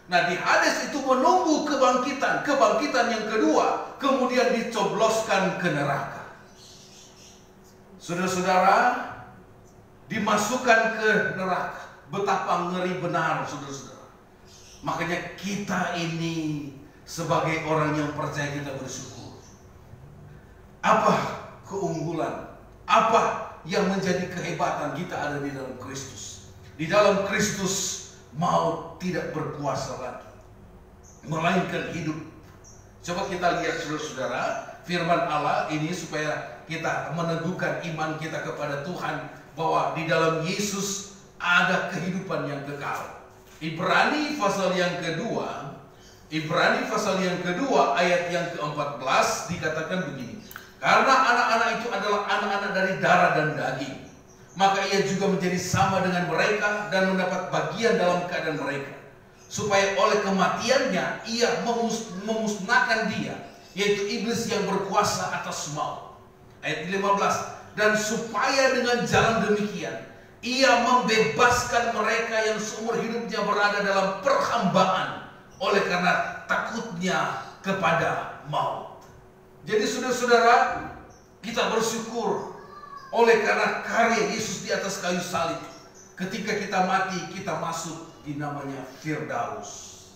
Nah, di Hades itu menunggu kebangkitan. Kebangkitan yang kedua, kemudian dicobloskan ke neraka. Saudara-saudara, dimasukkan ke neraka. Betapa ngeri benar, saudara-saudara. Makanya kita ini sebagai orang yang percaya, kita bersyukur. Apa keunggulan, apa yang menjadi kehebatan kita ada di dalam Kristus. Di dalam Kristus maut tidak berkuasa lagi, melainkan hidup. Coba kita lihat saudara-saudara, firman Allah ini supaya kita meneguhkan iman kita kepada Tuhan, bahwa di dalam Yesus ada kehidupan yang kekal. Ibrani pasal yang kedua ayat yang ke-14 dikatakan begini. Karena anak-anak itu adalah anak-anak dari darah dan daging, maka ia juga menjadi sama dengan mereka dan mendapat bagian dalam keadaan mereka, supaya oleh kematiannya ia memusnahkan dia, yaitu iblis yang berkuasa atas maut. Ayat 15, dan supaya dengan jalan demikian ia membebaskan mereka yang seumur hidupnya berada dalam perhambaan oleh karena takutnya kepada maut. Jadi saudara-saudara, kita bersyukur oleh karena karya Yesus di atas kayu salib. Ketika kita mati, kita masuk di namanya Firdaus.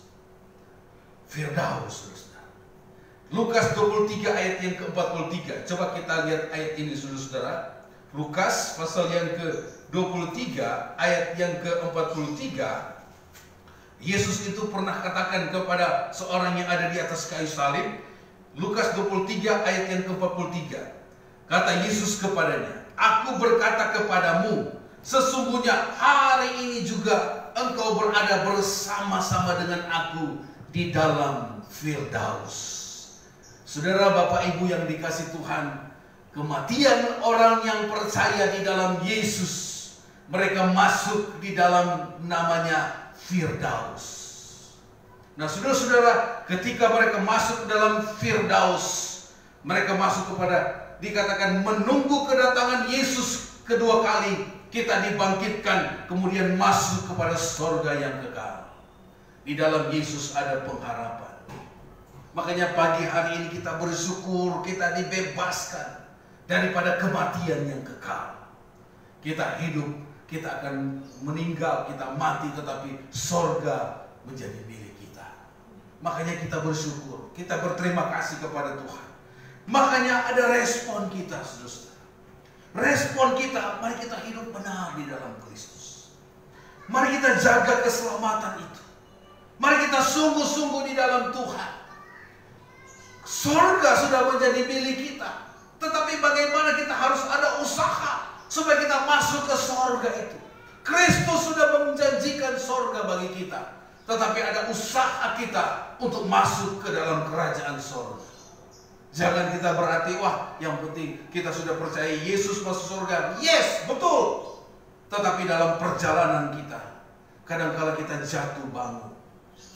Firdaus, saudara. Lukas 23 ayat yang ke-43. Coba kita lihat ayat ini, saudara-saudara. Lukas pasal yang ke-23 ayat yang ke-43. Yesus itu pernah katakan kepada seorang yang ada di atas kayu salib. Lukas 23 ayat yang ke-43. Kata Yesus kepadanya, aku berkata kepadamu, sesungguhnya hari ini juga engkau berada bersama-sama dengan aku di dalam Firdaus. Saudara, Bapak Ibu yang dikasih Tuhan, kematian orang yang percaya di dalam Yesus, mereka masuk di dalam namanya Firdaus. Nah, saudara-saudara, ketika mereka masuk dalam Firdaus, mereka masuk kepada, dikatakan menunggu kedatangan Yesus kedua kali, kita dibangkitkan, kemudian masuk kepada surga yang kekal. Di dalam Yesus ada pengharapan. Makanya pagi hari ini kita bersyukur, kita dibebaskan daripada kematian yang kekal. Kita hidup, kita akan meninggal, kita mati, tetapi surga menjadi milik kita. Makanya kita bersyukur, kita berterima kasih kepada Tuhan. Makanya ada respon kita, saudara. Respon kita, mari kita hidup benar di dalam Kristus. Mari kita jaga keselamatan itu. Mari kita sungguh-sungguh di dalam Tuhan. Surga sudah menjadi milik kita. Tetapi bagaimana kita harus ada usaha supaya kita masuk ke surga itu. Kristus sudah menjanjikan surga bagi kita. Tetapi ada usaha kita untuk masuk ke dalam kerajaan surga. Jangan kita berarti, wah yang penting kita sudah percaya Yesus masuk surga. Yes, betul. Tetapi dalam perjalanan kita, kadang-kala kita jatuh bangun.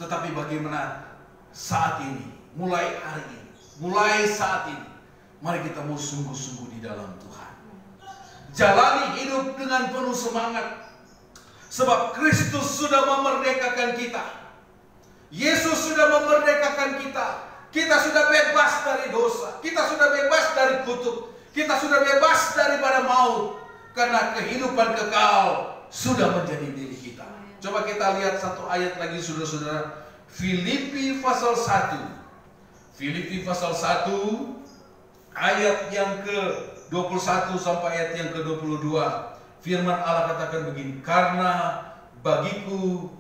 Tetapi bagaimana saat ini, mulai hari ini, mulai saat ini, mari kita mau sungguh-sungguh di dalam Tuhan. Jalani hidup dengan penuh semangat. Sebab Kristus sudah memerdekakan kita. Yesus sudah memerdekakan kita. Kita sudah bebas dari dosa. Kita sudah bebas dari kutuk. Kita sudah bebas daripada maut. Karena kehidupan kekal sudah menjadi milik kita. Coba kita lihat satu ayat lagi, saudara-saudara. Filipi pasal 1. Filipi pasal 1 ayat yang ke-21 sampai ayat yang ke-22. Firman Allah katakan begini, karena bagiku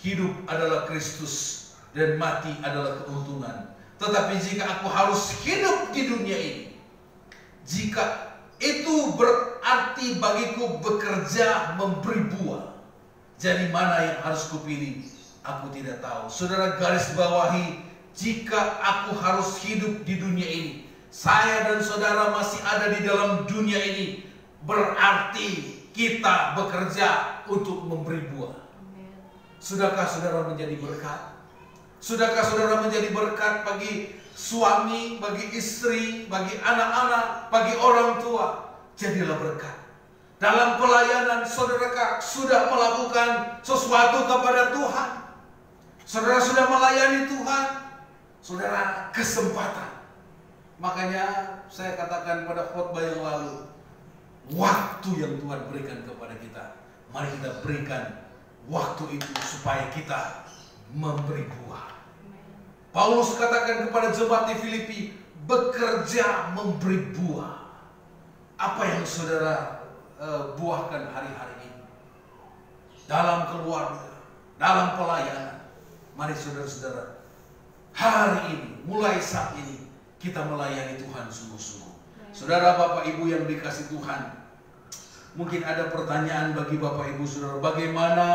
hidup adalah Kristus dan mati adalah keuntungan. Tetapi jika aku harus hidup di dunia ini, jika itu berarti bagiku bekerja memberi buah, jadi mana yang harus kupilih? Aku tidak tahu. Saudara, garis bawahi, jika aku harus hidup di dunia ini, saya dan saudara masih ada di dalam dunia ini, berarti kita bekerja untuk memberi buah. Sudahkah saudara menjadi berkat? Sudahkah saudara menjadi berkat bagi suami, bagi istri, bagi anak-anak, bagi orang tua? Jadilah berkat. Dalam pelayanan, saudara sudah melakukan sesuatu kepada Tuhan. Saudara sudah melayani Tuhan. Saudara, kesempatan. Makanya saya katakan pada khotbah yang lalu, waktu yang Tuhan berikan kepada kita, mari kita berikan waktu itu supaya kita memberi buah. Paulus katakan kepada jemaat di Filipi, bekerja memberi buah. Apa yang saudara buahkan hari-hari ini? Dalam keluarga, dalam pelayanan. Mari saudara-saudara, hari ini, mulai saat ini, kita melayani Tuhan sungguh-sungguh. Saudara, Bapak Ibu yang dikasih Tuhan, mungkin ada pertanyaan bagi Bapak Ibu Saudara, bagaimana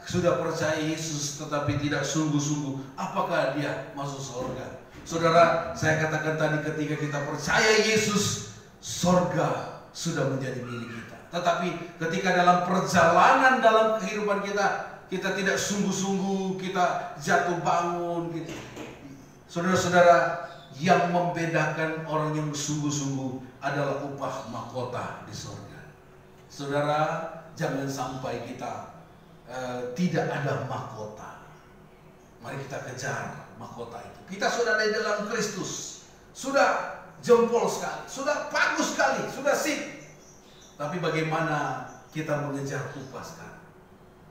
sudah percaya Yesus tetapi tidak sungguh-sungguh, apakah dia masuk surga? Saudara, saya katakan tadi, ketika kita percaya Yesus, surga sudah menjadi milik kita. Tetapi ketika dalam perjalanan dalam kehidupan kita, kita tidak sungguh-sungguh, kita jatuh bangun gitu. Saudara-saudara, yang membedakan orang yang sungguh-sungguh adalah upah mahkota di surga. Saudara, jangan sampai kita tidak ada mahkota. Mari kita kejar mahkota itu. Kita sudah ada di dalam Kristus, sudah jempol sekali, sudah bagus sekali, sudah sip. Tapi bagaimana kita mengejar upah sekarang?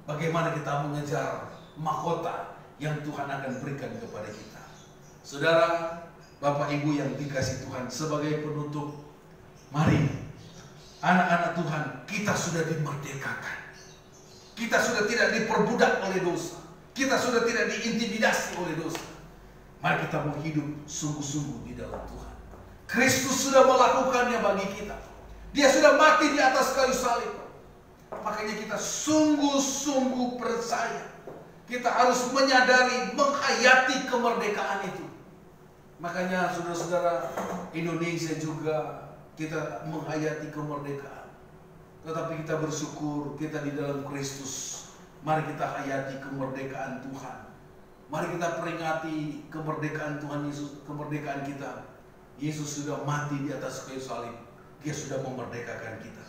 Bagaimana kita mengejar mahkota yang Tuhan akan berikan kepada kita? Saudara, Bapak Ibu yang dikasih Tuhan, sebagai penutup, mari anak-anak Tuhan, kita sudah dimerdekakan. Kita sudah tidak diperbudak oleh dosa. Kita sudah tidak diintimidasi oleh dosa. Mari kita mau hidup sungguh-sungguh di dalam Tuhan. Kristus sudah melakukannya bagi kita. Dia sudah mati di atas kayu salib. Makanya kita sungguh-sungguh percaya. Kita harus menyadari, menghayati kemerdekaan itu. Makanya saudara-saudara, Indonesia juga kita menghayati kemerdekaan. Tetapi kita bersyukur kita di dalam Kristus. Mari kita hayati kemerdekaan Tuhan. Mari kita peringati kemerdekaan Tuhan Yesus, kemerdekaan kita. Yesus sudah mati di atas kayu salib. Dia sudah memerdekakan kita.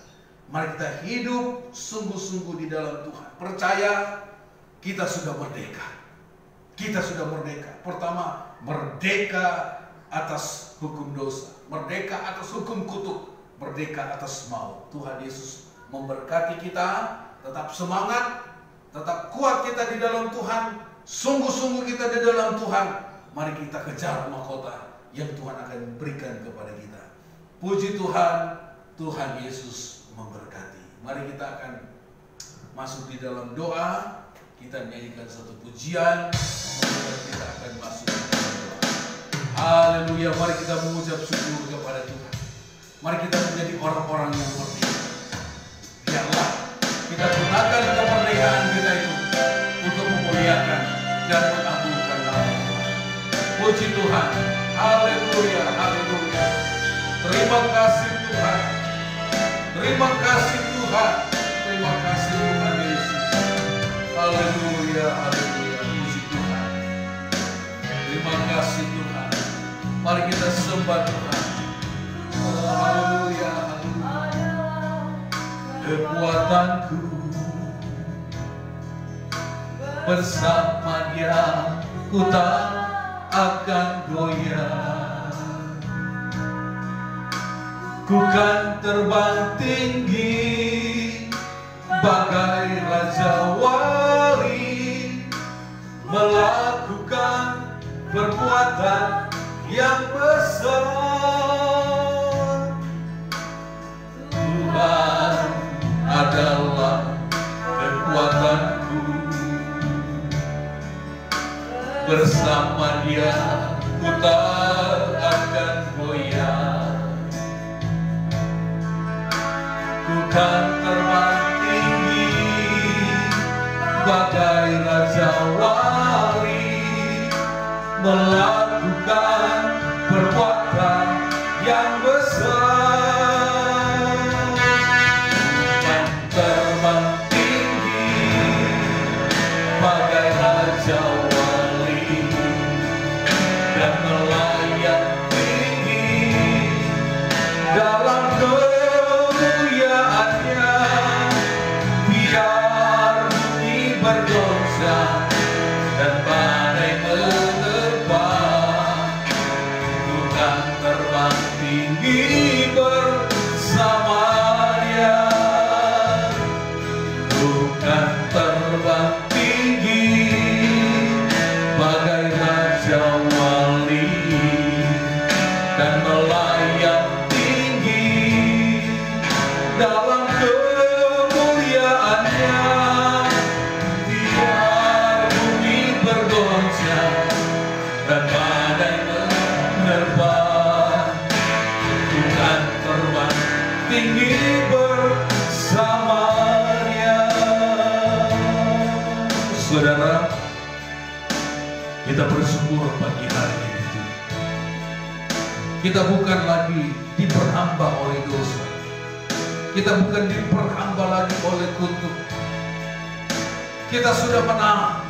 Mari kita hidup sungguh-sungguh di dalam Tuhan. Percaya kita sudah merdeka. Kita sudah merdeka. Pertama, merdeka atas hukum dosa, merdeka atas hukum kutuk, merdeka atas maut. Tuhan Yesus memberkati kita. Tetap semangat, tetap kuat kita di dalam Tuhan. Sungguh-sungguh kita di dalam Tuhan. Mari kita kejar mahkota yang Tuhan akan berikan kepada kita. Puji Tuhan, Tuhan Yesus memberkati. Mari kita akan masuk di dalam doa. Kita nyanyikan satu pujian, kemudian kita akan masuk ke dalam doa. Haleluya, mari kita mengucap syukur kepada Tuhan. Mari kita menjadi orang-orang yang merdeka. Biarlah kita gunakan kemerdekaan kita itu untuk memuliakan dan mengagungkan nama Tuhan. Puji Tuhan, haleluya, haleluya. Terima kasih Tuhan. Terima kasih Tuhan. Terima kasih Tuhan Yesus. Haleluya, haleluya. Puji Tuhan. Terima kasih Tuhan. Mari kita sembah Tuhan. Haleluya, haleluya. Kekuatanku bersama Dia, ku tak akan goyah. Ku kan terbang tinggi bagai Raja Wali, melakukan perbuatan yang besar. Tuhan adalah kekuatanku, bersama Dia ku tak akan goyah. Ku kan terbang tinggi bagai Raja Wali, melakukan perbuatan yang besar. Kan terbang tinggi bagai Raja Wali, dan melayang tinggi dalam kemuliaannya. Biar bumi bergoncang dan badai menerpa, Tuhan terbang tinggi bersama Dia. Tuhan terbang tinggi bagai Raja Wali, dan melayang tinggi dalam kemuliaannya. Biar tinggi bersamanya. Saudara, kita bersyukur pagi hari ini. Kita bukan lagi diperhamba oleh dosa. Kita bukan diperhamba lagi oleh kutuk. Kita sudah menang.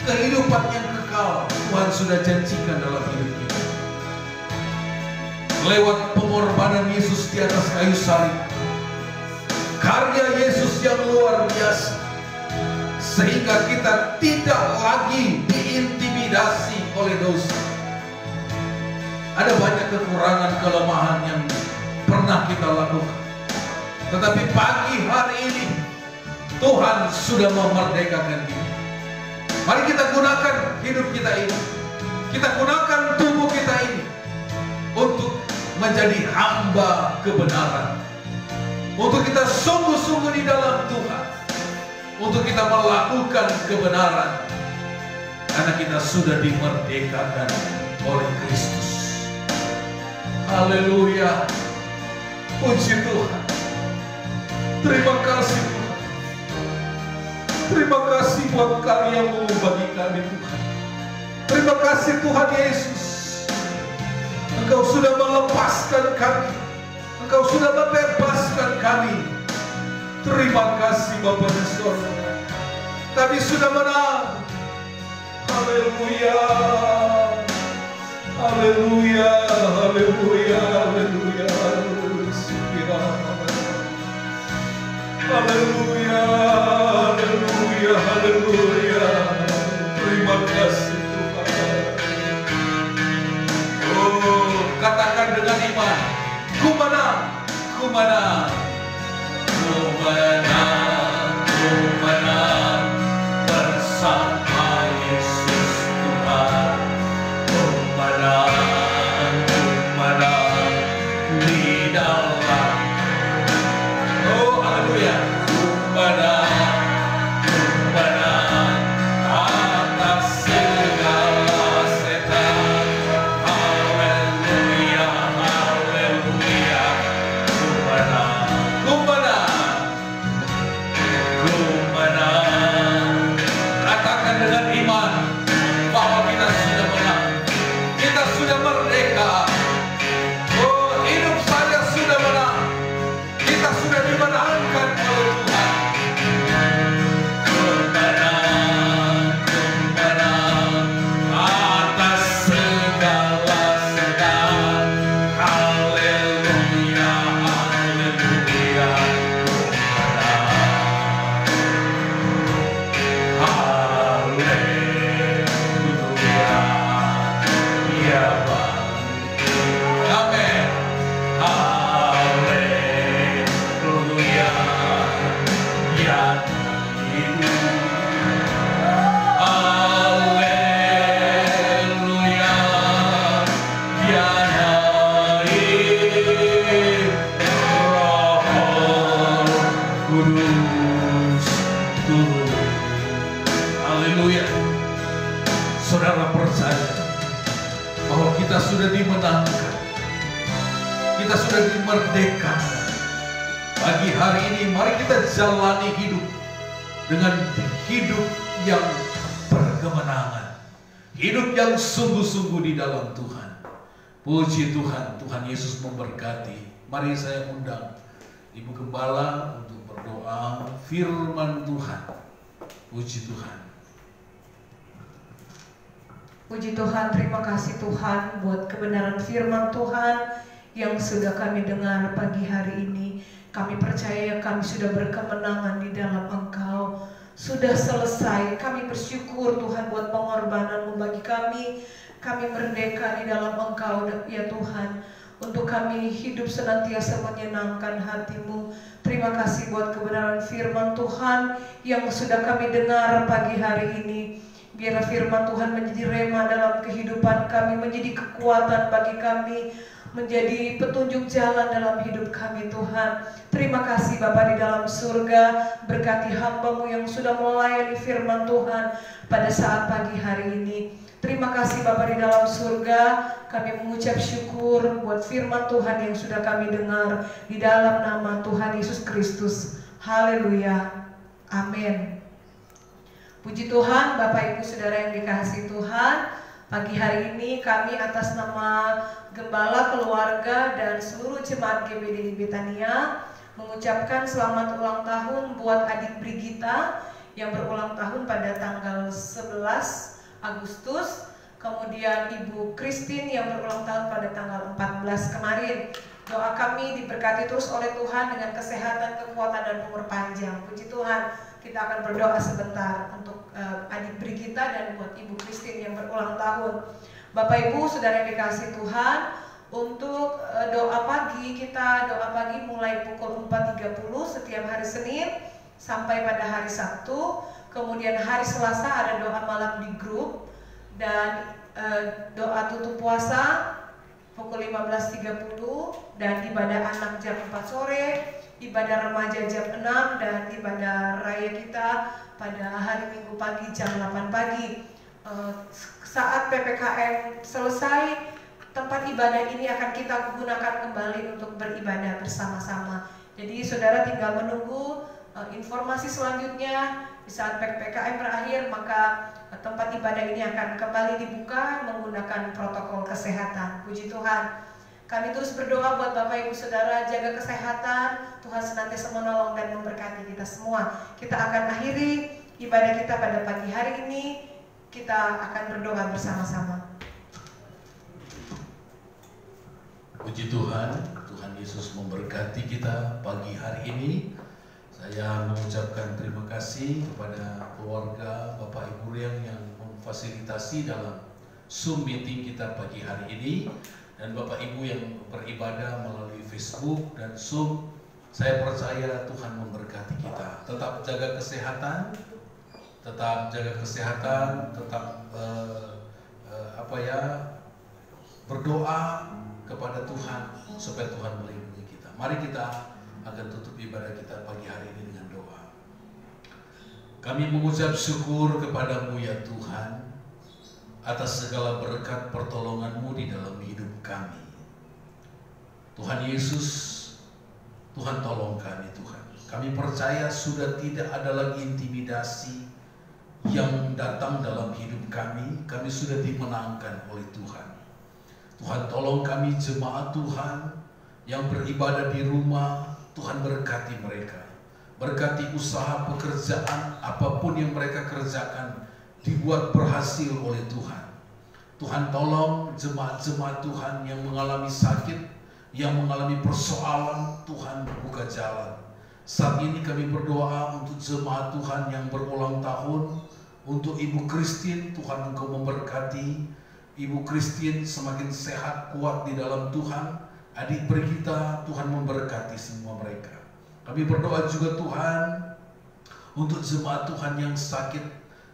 Kehidupan yang kekal Tuhan sudah janjikan dalam hidup kita. Lewat pengorbanan Yesus di atas kayu salib, karya Yesus yang luar biasa, sehingga kita tidak lagi diintimidasi oleh dosa. Ada banyak kekurangan, kelemahan yang pernah kita lakukan, tetapi pagi hari ini Tuhan sudah memerdekakan kita. Mari kita gunakan hidup kita ini, kita gunakan tubuh kita ini untuk menjadi hamba kebenaran, untuk kita sungguh-sungguh di dalam Tuhan, untuk kita melakukan kebenaran, karena kita sudah dimerdekakan oleh Kristus. Haleluya, puji Tuhan. Terima kasih Tuhan. Terima kasih buat karya-Mu bagi kami Tuhan. Terima kasih Tuhan Yesus, Engkau sudah melepaskan kami, Engkau sudah membebaskan kami. Terima kasih Bapa di surga. Kami sudah menang. Haleluya, haleluya, haleluya, haleluya. Haleluya, haleluya, haleluya. Terima kasih Tuhan. Oh, katakan dengan iman, ku menang, ku menang, ku menang, ku menang bersama Yesus Tuhan. Ku menang di dalam. Oh, haleluya. Ku menang atas segala setan. Haleluya, haleluya. Ku menang. Katakan dengan iman bahwa kita sudah menang. Kita sudah merdeka. Oh, hidup saya sudah menang. Kita sudah dimenangkan oleh Tuhan. Ku menang atas segala setan. Haleluya, haleluya. Haleluya, ya Bang. Amin. Haleluya, ya hidup. Haleluya, ya naik. Roh Kudus turun. Haleluya. Saudara percaya bahwa kita sudah dimenangkan, kita sudah dimerdekakan. Pagi hari ini mari kita jalani hidup dengan hidup yang berkemenangan, hidup yang sungguh-sungguh di dalam Tuhan. Puji Tuhan, Tuhan Yesus memberkati. Mari saya undang Ibu Gembala untuk berdoa firman Tuhan. Puji Tuhan. Puji Tuhan, terima kasih Tuhan buat kebenaran firman Tuhan yang sudah kami dengar pagi hari ini. Kami percaya kami sudah berkemenangan di dalam Engkau. Sudah selesai. Kami bersyukur Tuhan buat pengorbanan-Mu bagi kami. Kami merdeka di dalam Engkau ya Tuhan. Untuk kami hidup senantiasa menyenangkan hati-Mu. Terima kasih buat kebenaran firman Tuhan yang sudah kami dengar pagi hari ini. Biarlah firman Tuhan menjadi rema dalam kehidupan kami, menjadi kekuatan bagi kami, menjadi petunjuk jalan dalam hidup kami Tuhan. Terima kasih Bapa di dalam surga, berkati hamba-Mu yang sudah melayani firman Tuhan pada saat pagi hari ini. Terima kasih Bapa di dalam surga, kami mengucap syukur buat firman Tuhan yang sudah kami dengar di dalam nama Tuhan Yesus Kristus. Haleluya. Amin. Puji Tuhan, Bapak Ibu Saudara yang dikasihi Tuhan. Pagi hari ini kami atas nama Gembala, keluarga, dan seluruh jemaat GBDI Betania mengucapkan selamat ulang tahun buat adik Brigita yang berulang tahun pada tanggal 11 Agustus, kemudian Ibu Christine yang berulang tahun pada tanggal 14 kemarin. Doa kami diberkati terus oleh Tuhan dengan kesehatan, kekuatan, dan umur panjang. Puji Tuhan, kita akan berdoa sebentar untuk adik Brigita dan buat Ibu Christine yang berulang tahun. Bapak Ibu Saudara yang dikasihi Tuhan, untuk doa pagi, kita doa pagi mulai pukul 4.30 setiap hari Senin sampai pada hari Sabtu. Kemudian hari Selasa ada doa malam di grup, dan doa tutup puasa pukul 15.30, dan ibadah anak jam 4 sore, ibadah remaja jam 6, dan ibadah raya kita pada hari Minggu pagi jam 8 pagi. Saat PPKM selesai, tempat ibadah ini akan kita gunakan kembali untuk beribadah bersama-sama. Jadi saudara tinggal menunggu informasi selanjutnya. Di saat PPKM berakhir, maka tempat ibadah ini akan kembali dibuka menggunakan protokol kesehatan. Puji Tuhan. Kami terus berdoa buat Bapak Ibu Saudara, jaga kesehatan, Tuhan senantiasa menolong dan memberkati kita semua. Kita akan akhiri ibadah kita pada pagi hari ini. Kita akan berdoa bersama-sama. Puji Tuhan, Tuhan Yesus memberkati kita pagi hari ini. Saya mengucapkan terima kasih kepada keluarga Bapak Ibu yang memfasilitasi dalam Zoom meeting kita pagi hari ini, dan Bapak Ibu yang beribadah melalui Facebook dan Zoom. Saya percaya Tuhan memberkati kita. Tetap jaga kesehatan, tetap berdoa kepada Tuhan supaya Tuhan melindungi kita. Mari kita akan tutup ibadah kita pagi hari ini dengan doa. Kami mengucap syukur kepadamu ya Tuhan atas segala berkat pertolongan-Mu di dalam hidup kami. Tuhan Yesus, Tuhan tolong kami Tuhan. Kami percaya sudah tidak ada lagi intimidasi yang datang dalam hidup kami. Kami sudah dimenangkan oleh Tuhan. Tuhan tolong kami jemaat Tuhan yang beribadah di rumah. Tuhan berkati mereka, berkati usaha pekerjaan apapun yang mereka kerjakan dibuat berhasil oleh Tuhan. Tuhan tolong jemaat-jemaat Tuhan yang mengalami sakit, yang mengalami persoalan, Tuhan buka jalan. Saat ini kami berdoa untuk jemaat Tuhan yang berulang tahun, untuk Ibu Christine, Tuhan Engkau memberkati Ibu Christine semakin sehat, kuat di dalam Tuhan. Adik Brigita, Tuhan memberkati semua mereka. Kami berdoa juga Tuhan untuk jemaat Tuhan yang sakit.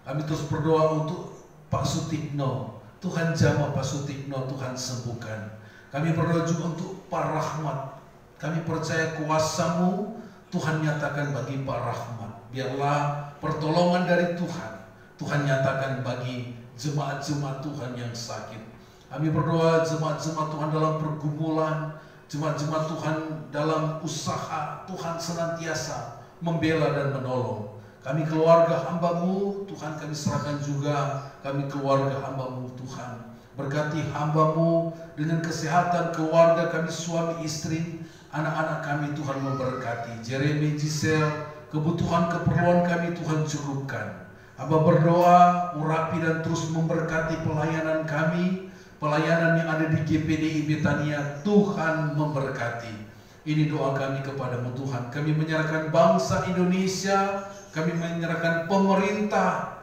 Kami terus berdoa untuk Pak Sutikno. Tuhan jamah Pak Sutikno, Tuhan sembuhkan. Kami berdoa juga untuk Pak Rahmat. Kami percaya kuasa-Mu Tuhan nyatakan bagi Pak Rahmat. Biarlah pertolongan dari Tuhan, Tuhan nyatakan bagi jemaat-jemaat Tuhan yang sakit. Kami berdoa jemaat-jemaat Tuhan dalam pergumulan, jemaat-jemaat Tuhan dalam usaha, Tuhan senantiasa membela dan menolong. Kami keluarga hamba-Mu, Tuhan kami serahkan juga, kami keluarga hamba-Mu Tuhan. Berkati hamba-Mu dengan kesehatan keluarga kami, suami istri, anak-anak kami Tuhan memberkati. Jeremy, Giselle, kebutuhan keperluan kami Tuhan cukupkan. Hamba berdoa, urapi dan terus memberkati pelayanan kami, pelayanan yang ada di GBDI Betania, Tuhan memberkati. Ini doa kami kepadamu Tuhan. Kami menyerahkan bangsa Indonesia, kami menyerahkan pemerintah.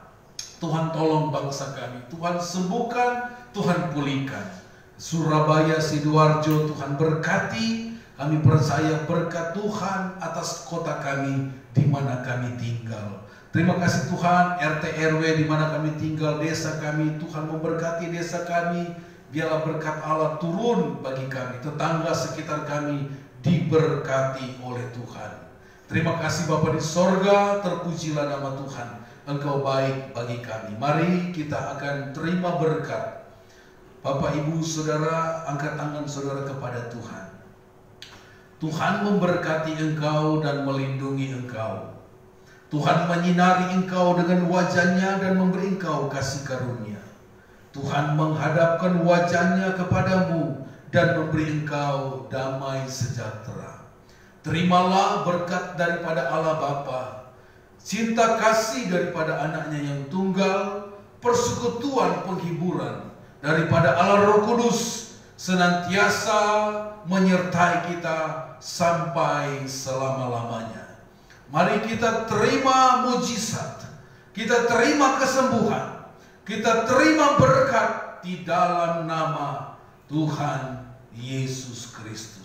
Tuhan tolong bangsa kami, Tuhan sembuhkan, Tuhan pulihkan. Surabaya, Sidoarjo, Tuhan berkati. Kami percaya berkat Tuhan atas kota kami di mana kami tinggal. Terima kasih Tuhan, RT RW di mana kami tinggal, desa kami, Tuhan memberkati desa kami. Biarlah berkat Allah turun bagi kami, tetangga sekitar kami diberkati oleh Tuhan. Terima kasih Bapa di sorga, terpujilah nama Tuhan. Engkau baik bagi kami. Mari kita akan terima berkat. Bapak, Ibu, Saudara, angkat tangan saudara kepada Tuhan. Tuhan memberkati engkau dan melindungi engkau. Tuhan menyinari engkau dengan wajah-Nya dan memberi engkau kasih karunia. Tuhan menghadapkan wajah-Nya kepadamu dan memberi engkau damai sejahtera. Terimalah berkat daripada Allah Bapa, cinta kasih daripada anaknya yang tunggal, persekutuan penghiburan daripada Allah Roh Kudus senantiasa menyertai kita sampai selama-lamanya. Mari kita terima mujizat, kita terima kesembuhan, kita terima berkat di dalam nama Tuhan Yesus Kristus.